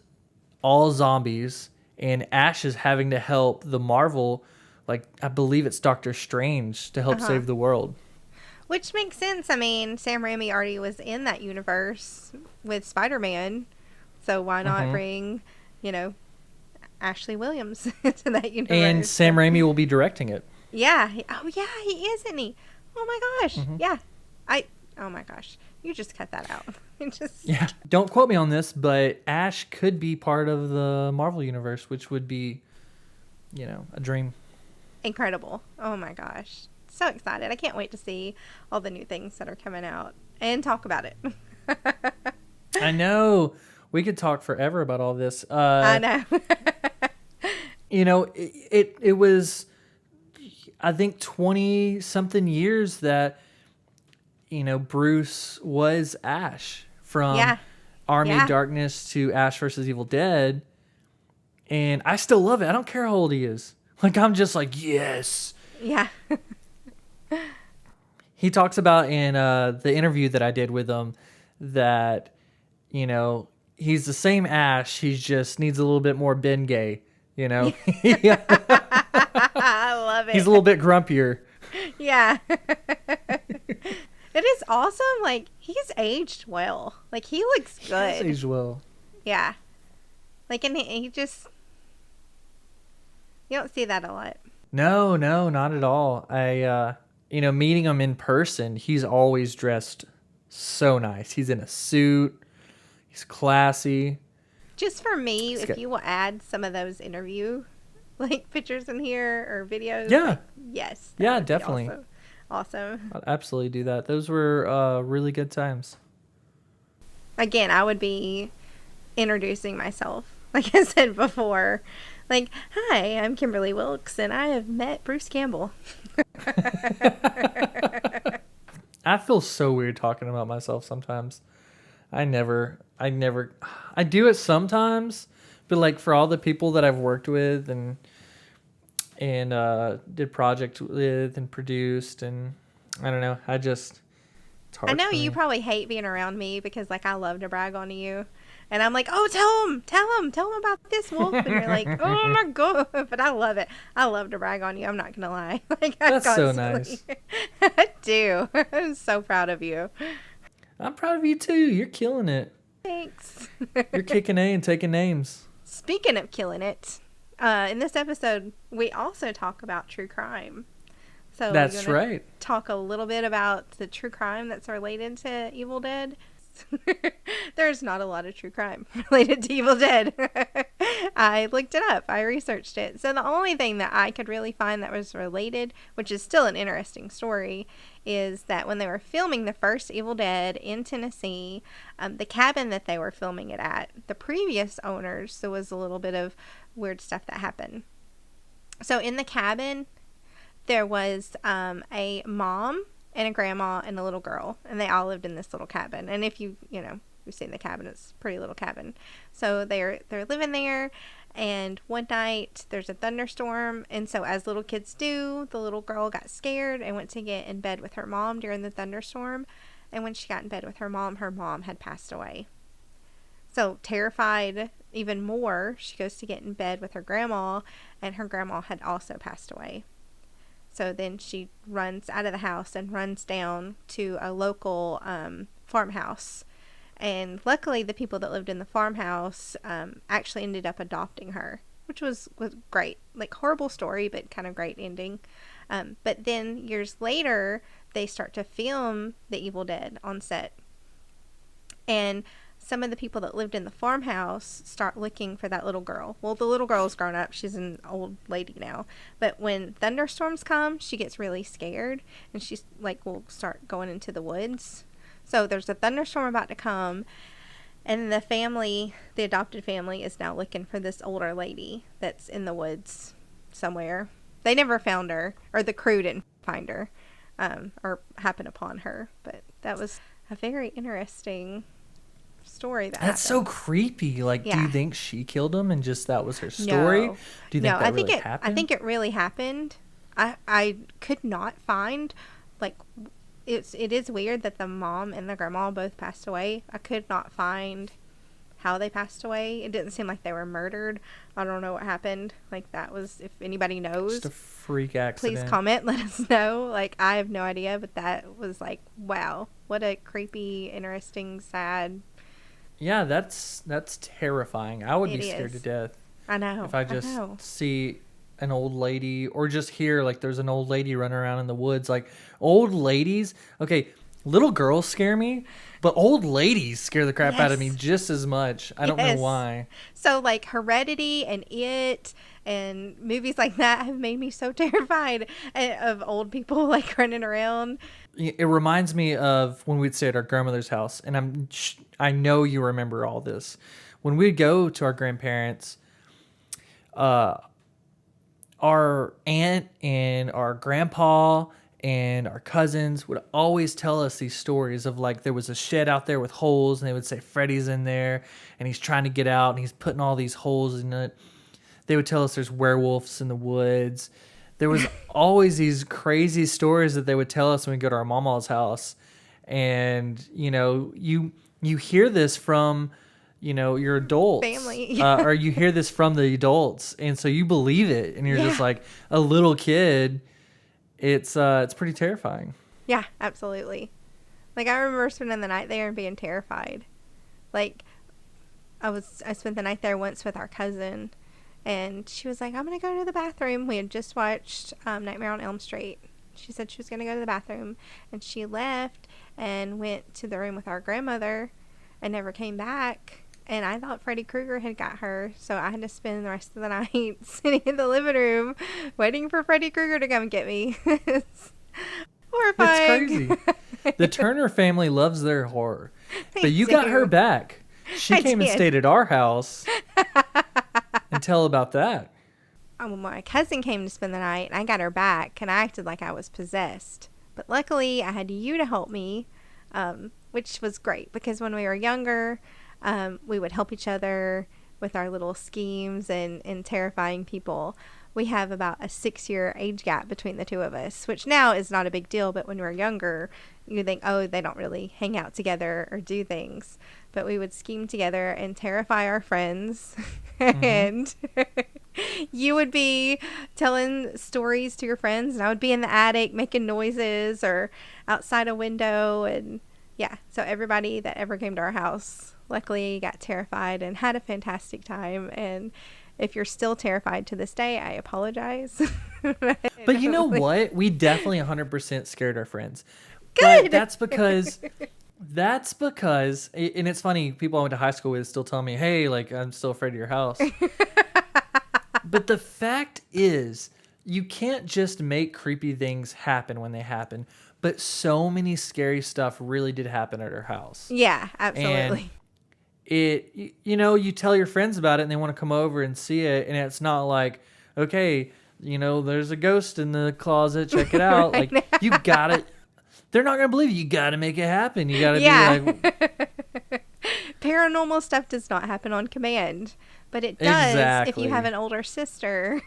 all zombies, and Ash is having to help the Marvel, like I believe it's Doctor Strange, to help save the world. Which makes sense. I mean, Sam Raimi already was in that universe with Spider-Man, so why not bring, Ashley Williams into that universe? And Sam Raimi will be directing it. Yeah. Oh, yeah, he is, isn't he? Oh, my gosh. Yeah. Oh, my gosh. You just cut that out. Yeah. Don't quote me on this, but Ash could be part of the Marvel universe, which would be, a dream. Incredible. Oh, my gosh. So excited. I can't wait to see all the new things that are coming out and talk about it. I know. We could talk forever about all this. I know. It was, I think, 20-something years that, Bruce was Ash from Army of Darkness to Ash versus Evil Dead. And I still love it. I don't care how old he is. Like, I'm just like, yes. Yeah. He talks about in the interview that I did with him that, he's the same Ash. He just needs a little bit more Bengay, I love it. He's a little bit grumpier. Yeah. It is awesome. Like, he's aged well. Like, he looks good. He's aged well. Yeah. Like, and he just... You don't see that a lot. No, not at all. I, meeting him in person, he's always dressed so nice. He's in a suit. He's classy. Just for me, if you will add some of those interview, pictures in here or videos. Yeah. Yes. Yeah, definitely. Awesome. I'll absolutely do that. Those were really good times. Again, I would be introducing myself, like I said before. Like, hi, I'm Kimberly Wilkes, and I have met Bruce Campbell. I feel so weird talking about myself sometimes. I do it sometimes, but for all the people that I've worked with and did projects with and produced, and I don't know, it's hard. I know you probably hate being around me because I love to brag on you. And I'm like, oh, tell him about this, Wolf. And you're like, oh my God. But I love it. I love to brag on you. I'm not going to lie. That's so nice. I do. I'm so proud of you. I'm proud of you too. You're killing it. Thanks. You're kicking A and taking names. Speaking of killing it, in this episode, we also talk about true crime. So that's right. Talk a little bit about the true crime that's related to Evil Dead. There's not a lot of true crime related to Evil Dead. I looked it up. I researched it. So the only thing that I could really find that was related, which is still an interesting story, is that when they were filming the first Evil Dead in Tennessee, the cabin that they were filming it at, the previous owners, there was a little bit of weird stuff that happened. So in the cabin, there was a mom and a grandma and a little girl, and they all lived in this little cabin. And if you've seen the cabin, it's a pretty little cabin. So they're living there, and one night there's a thunderstorm, and so as little kids do, the little girl got scared and went to get in bed with her mom during the thunderstorm. And when she got in bed with her mom had passed away. So terrified even more, she goes to get in bed with her grandma, and her grandma had also passed away. So then she runs out of the house and runs down to a local farmhouse. And luckily, the people that lived in the farmhouse actually ended up adopting her, which was great. Horrible story, but kind of great ending. But then years later, they start to film The Evil Dead on set. And some of the people that lived in the farmhouse start looking for that little girl. Well, the little girl's grown up. She's an old lady now. But when thunderstorms come, she gets really scared, and she's like, will start going into the woods. So there's a thunderstorm about to come, and the family, the adopted family, is now looking for this older lady that's in the woods somewhere. They never found her, or the crew didn't find her, or happen upon her. But that was a very interesting story that That's happened. so creepy. Like, do Yeah. you think she killed him and just that was her story? No. Do you think that I think really it. happened? I think it really happened. I could not find, like, it is weird that the mom and the grandma both passed away. I could not find how they passed away. It didn't seem like they were murdered. I don't know what happened. Like, that was, if anybody knows, just a freak accident. please comment, let us know. Like, I have no idea, but that was like, wow, what a creepy, interesting, sad. Yeah, that's terrifying. I would It be scared is. to death I know. if I just see an old lady, or just hear like there's an old lady running around in the woods. Like, old ladies, okay, little girls scare me, but old ladies scare the crap out of me Yes. just as much. I don't know Yes. why. So, like, Heredity and It and movies like that have made me so terrified of old people, like, running around. It reminds me of when we'd stay at our grandmother's house, and I know you remember all this. When we'd go to our grandparents, our aunt and our grandpa and our cousins would always tell us these stories of, like, there was a shed out there with holes, and they would say Freddy's in there and he's trying to get out and he's putting all these holes in it. They would tell us there's werewolves in the woods. There was always these crazy stories that they would tell us when we go to our mama's house. And, you know, you hear this from, you know, your adults. Family. Or you hear this from the adults. And so you believe it. And you're just Yeah. like a little kid. It's pretty terrifying. Yeah, absolutely. Like, I remember spending the night there and being terrified. Like, I spent the night there once with our cousin, and she was like, I'm going to go to the bathroom. We had just watched Nightmare on Elm Street. She said she was going to go to the bathroom, and she left and went to the room with our grandmother and never came back. And I thought Freddy Krueger had got her, so I had to spend the rest of the night sitting in the living room waiting for Freddy Krueger to come get me. It's horrifying. It's crazy. The Turner family loves their horror. They But you got her do. back. She I came and did. stayed at our house. And tell about that. My cousin came to spend the night, and I got her back, and I acted like I was possessed. But luckily, I had you to help me, which was great, because when we were younger, we would help each other with our little schemes and terrifying people. We have about a 6-year age gap between the two of us, which now is not a big deal, but when we were younger, you think, oh, they don't really hang out together or do things. But we would scheme together and terrify our friends. And you would be telling stories to your friends, and I would be in the attic making noises or outside a window. And yeah, so everybody that ever came to our house luckily got terrified and had a fantastic time. And if you're still terrified to this day, I apologize. But you know what? We definitely 100% scared our friends. Good. But that's because, and it's funny, people I went to high school with still tell me, hey, like, I'm still afraid of your house. But the fact is, you can't just make creepy things happen when they happen. But so many scary stuff really did happen at our house. Yeah, absolutely. You tell your friends about it and they want to come over and see it, and it's not like, okay, there's a ghost in the closet, check it out. Right. Like, you gotta, they're not gonna believe you. Gotta make it happen. You gotta be like, Paranormal stuff does not happen on command, but it does if you have Exactly. an older sister.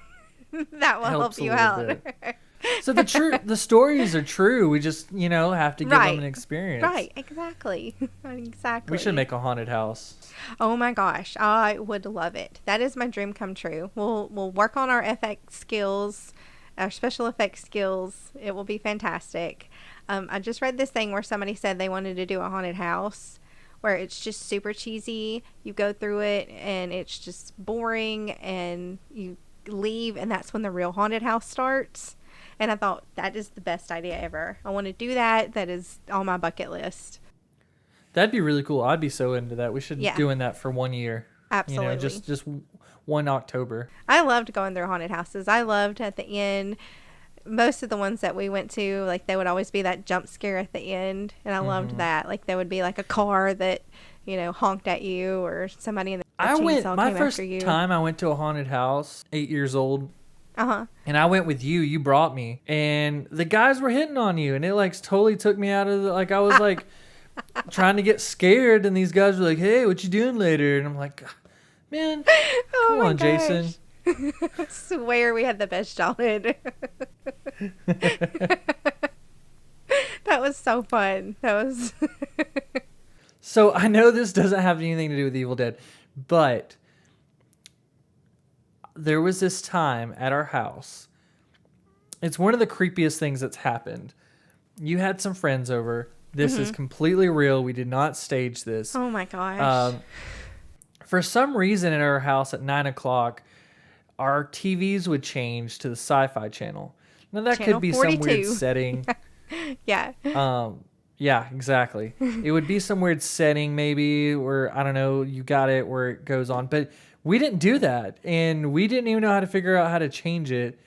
That will help Helps a you little out. bit. So the stories are true. We just, have to give Right. them an experience. Right, exactly. Exactly. We should make a haunted house. Oh my gosh, I would love it. That is my dream come true. We'll work on our FX skills, our special effects skills. It will be fantastic. I just read this thing where somebody said they wanted to do a haunted house where it's just super cheesy. You go through it and it's just boring, and you leave, and that's when the real haunted house starts. And I thought, that is the best idea ever. I want to do that. That is on my bucket list. That'd be really cool. I'd be so into that. We should doing that for 1 year. Absolutely. Just one October. I loved going through haunted houses. I loved at the end. Most of the ones that we went to, like, there would always be that jump scare at the end, and I loved that. Like, there would be like a car that, honked at you, or somebody in the chainsaw my came first after you. time I went to a haunted house, 8 years old. Uh-huh. And I went with you. You brought me, and the guys were hitting on you, and it like totally took me out of I was like trying to get scared, and these guys were like, "Hey, what you doing later?" And I'm like, "Man, come on, gosh. Jason." I swear we had the best childhood. That was so fun. That was. So I know this doesn't have anything to do with Evil Dead, but there was this time at our house. It's one of the creepiest things that's happened. You had some friends over. This is completely real. We did not stage this. Oh my gosh. For some reason at our house at 9:00, our TVs would change to the Sci-Fi channel. Now that Channel could be 42. some weird setting. Yeah. Yeah, exactly. It would be some weird setting maybe where, I don't know, you got it where it goes on. But we didn't do that. And we didn't even know how to figure out how to change it.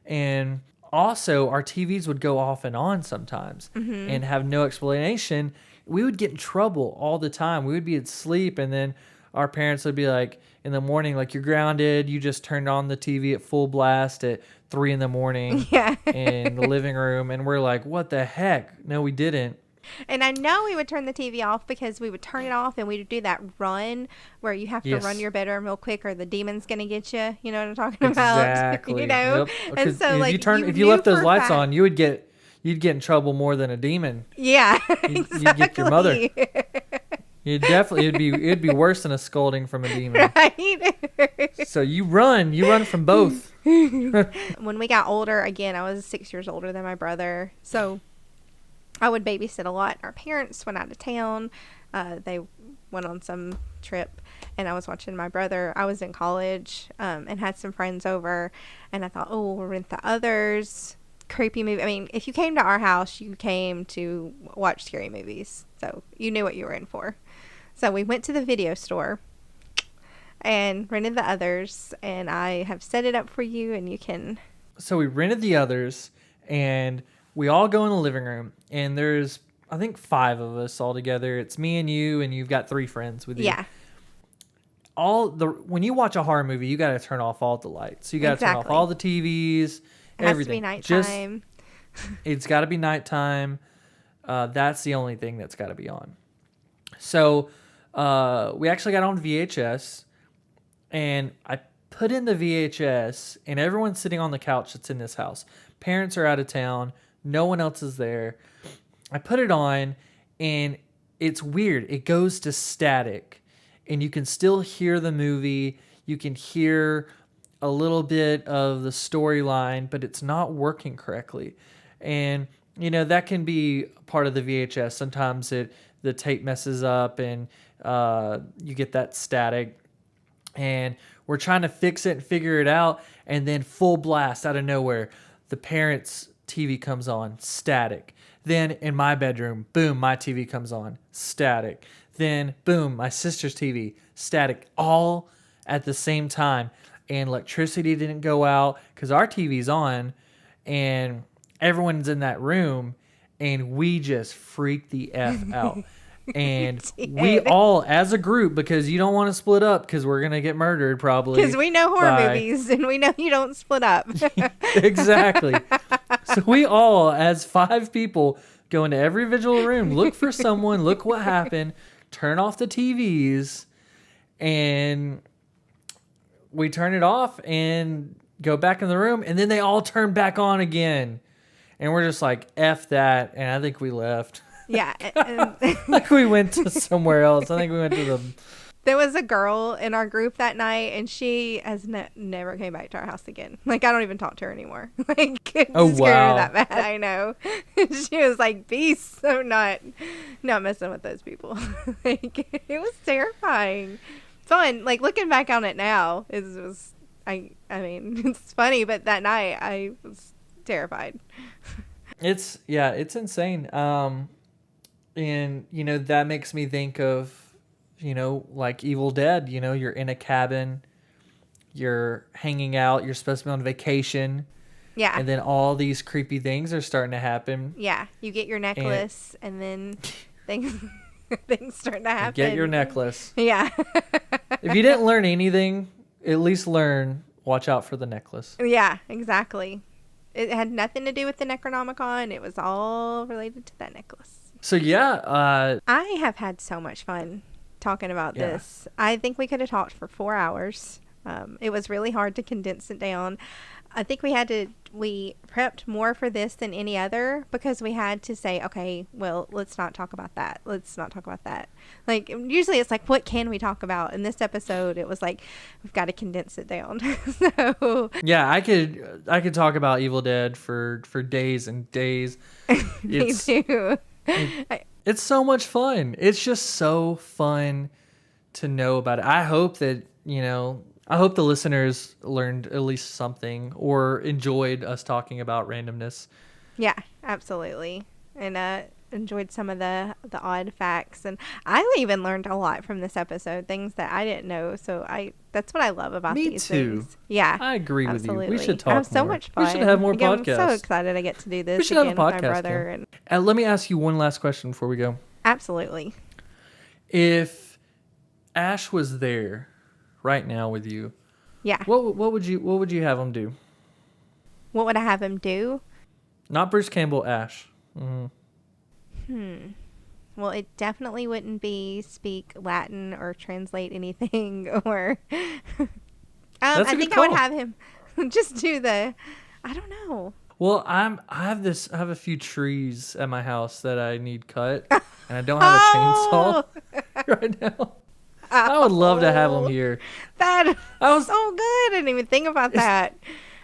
And also, our TVs would go off and on sometimes and have no explanation. We would get in trouble all the time. We would be asleep, and then our parents would be like, in the morning, like, "You're grounded. You just turned on the TV at full blast at 3 in the morning in the living room." And we're like, "What the heck? No, we didn't." And I know we would turn the TV off because we would turn it off and we would do that run where you have to run your bedroom real quick or the demon's going to get you. You know what I'm talking about? Exactly. Yep. And so, if like, if you left those lights on, you'd get in trouble more than a demon. Yeah, You'd get your mother. It'd be worse than a scolding from a demon. Right? So you run from both. When we got older, again, I was 6 years older than my brother. So I would babysit a lot. Our parents went out of town. They went on some trip, and I was watching my brother. I was in college and had some friends over, and I thought, oh, we'll rent The Others. Creepy movie. I mean, if you came to our house, you came to watch scary movies. So you knew what you were in for. So we went to the video store and rented The Others, and I have set it up for you, and you can... So we rented The Others, and we all go in the living room, and there's, I think, 5 of us all together. It's me and you've got 3 friends with you. Yeah. When you watch a horror movie, you got to turn off all the lights. You got to turn off all the TVs, everything. It has to be nighttime. It's got to be nighttime. That's the only thing that's got to be on. So we actually got on VHS, and I put in the VHS, and everyone's sitting on the couch that's in this house. Parents are out of town. No one else is there. I put it on, and it's weird. It goes to static, and you can still hear the movie. You can hear a little bit of the storyline, but it's not working correctly. And, that can be part of the VHS. Sometimes the tape messes up, and you get that static. And we're trying to fix it and figure it out, and then full blast out of nowhere, the parents' TV comes on, static. Then in my bedroom, boom, my TV comes on, static. Then, boom, my sister's TV, static, all at the same time. And electricity didn't go out because our TV's on, and everyone's in that room, and we just freaked the F out. And we all, as a group, because you don't want to split up because we're going to get murdered probably. Because we know horror movies, and we know you don't split up. Exactly. So we all, as 5 people, go into every visual room, look for someone, look what happened, turn off the TVs, and we turn it off and go back in the room, and then they all turn back on again. And we're just like, F that, and I think we left. Yeah. Like we went to somewhere else. I think we went to the... There was a girl in our group that night, and she has never came back to our house again. Like, I don't even talk to her anymore. Like, it scared her that bad. I know. She was like, peace. So not messing with those people. Like, it was terrifying. Fun. Like, looking back on it now, I mean, it's funny, but that night I was terrified. It's insane. And, that makes me think of, like Evil Dead. You're in a cabin, you're hanging out, you're supposed to be on vacation. Yeah. And then all these creepy things are starting to happen. Yeah. You get your necklace and then things start to happen. Get your necklace. Yeah. If you didn't learn anything, at least learn, watch out for the necklace. Yeah, exactly. It had nothing to do with the Necronomicon. It was all related to that necklace. So, yeah. I have had so much fun talking about this. I think we could have talked for 4 hours. It was really hard to condense it down. I think we prepped more for this than any other because we had to say, okay, well, let's not talk about that. Let's not talk about that. Like, usually it's like, what can we talk about? In this episode, it was like, we've got to condense it down. So yeah, I could talk about Evil Dead for days and days. Me too. It's so much fun. It's just so fun to know about it. I hope that, I hope the listeners learned at least something or enjoyed us talking about randomness. Yeah, absolutely. And enjoyed some of the odd facts. And I even learned a lot from this episode, things that I didn't know. So that's what I love about these things. Yeah. I agree absolutely. with you. We should talk I have so more. much fun. We should have more podcasts. I'm so excited I get to do this we should again have a podcast, with my brother. And let me ask you one last question before we go. Absolutely. If Ash was there right now with you, yeah, what would you have him do? What would I have him do? Not Bruce Campbell, Ash. Well, it definitely wouldn't be speak Latin or translate anything or I think I would have him just do I don't know. Well, I have a few trees at my house that I need cut, and I don't have a chainsaw right now. I would love to have him here. That was so good. I didn't even think about that.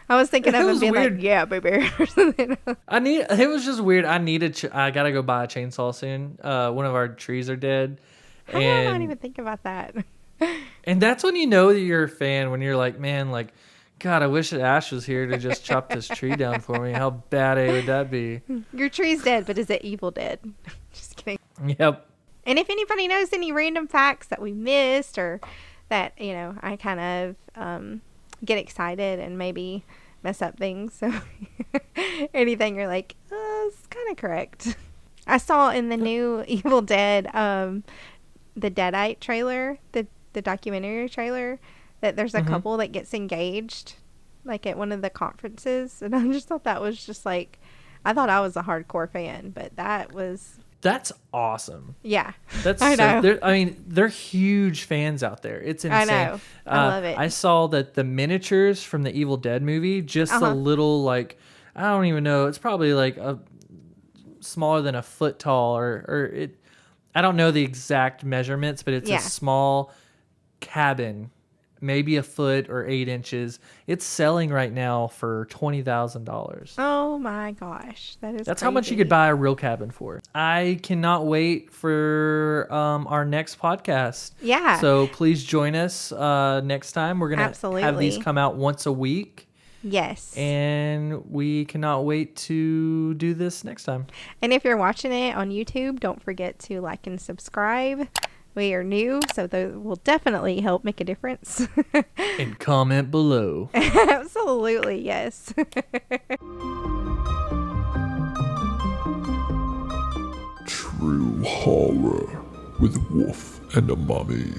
I was thinking of him being weird. Like, yeah, baby. Or something. It was just weird. I gotta go buy a chainsaw soon. One of our trees are dead. How did I not even think about that? And that's when you know that you're a fan, when you're like, man, like, God, I wish that Ash was here to just chop this tree down for me. How bad would that be? Your tree's dead, but is it evil dead? Just kidding. Yep. And if anybody knows any random facts that we missed or that, I kind of get excited and maybe mess up things. So anything you're like, it's kind of correct. I saw in the new Evil Dead, the Deadite trailer, the documentary trailer, that there's a couple that gets engaged, like at one of the conferences. And I just thought that was just like, I thought I was a hardcore fan, but that's awesome. Yeah. I know. They're huge fans out there. It's insane. I know. I love it. I saw that the miniatures from the Evil Dead movie, just a little, like, I don't even know. It's probably like a smaller than a foot tall I don't know the exact measurements, but it's a small cabin, maybe a foot or 8 inches. It's selling right now for $20,000. Oh my gosh, that's crazy. How much you could buy a real cabin for. I cannot wait for our next podcast. Yeah. So please join us next time. We're gonna have these come out once a week. Yes. And we cannot wait to do this next time. And if you're watching it on YouTube, don't forget to like and subscribe. We are new, so those will definitely help make a difference. And comment below. Absolutely, yes. True horror with Wolf and a Mommy.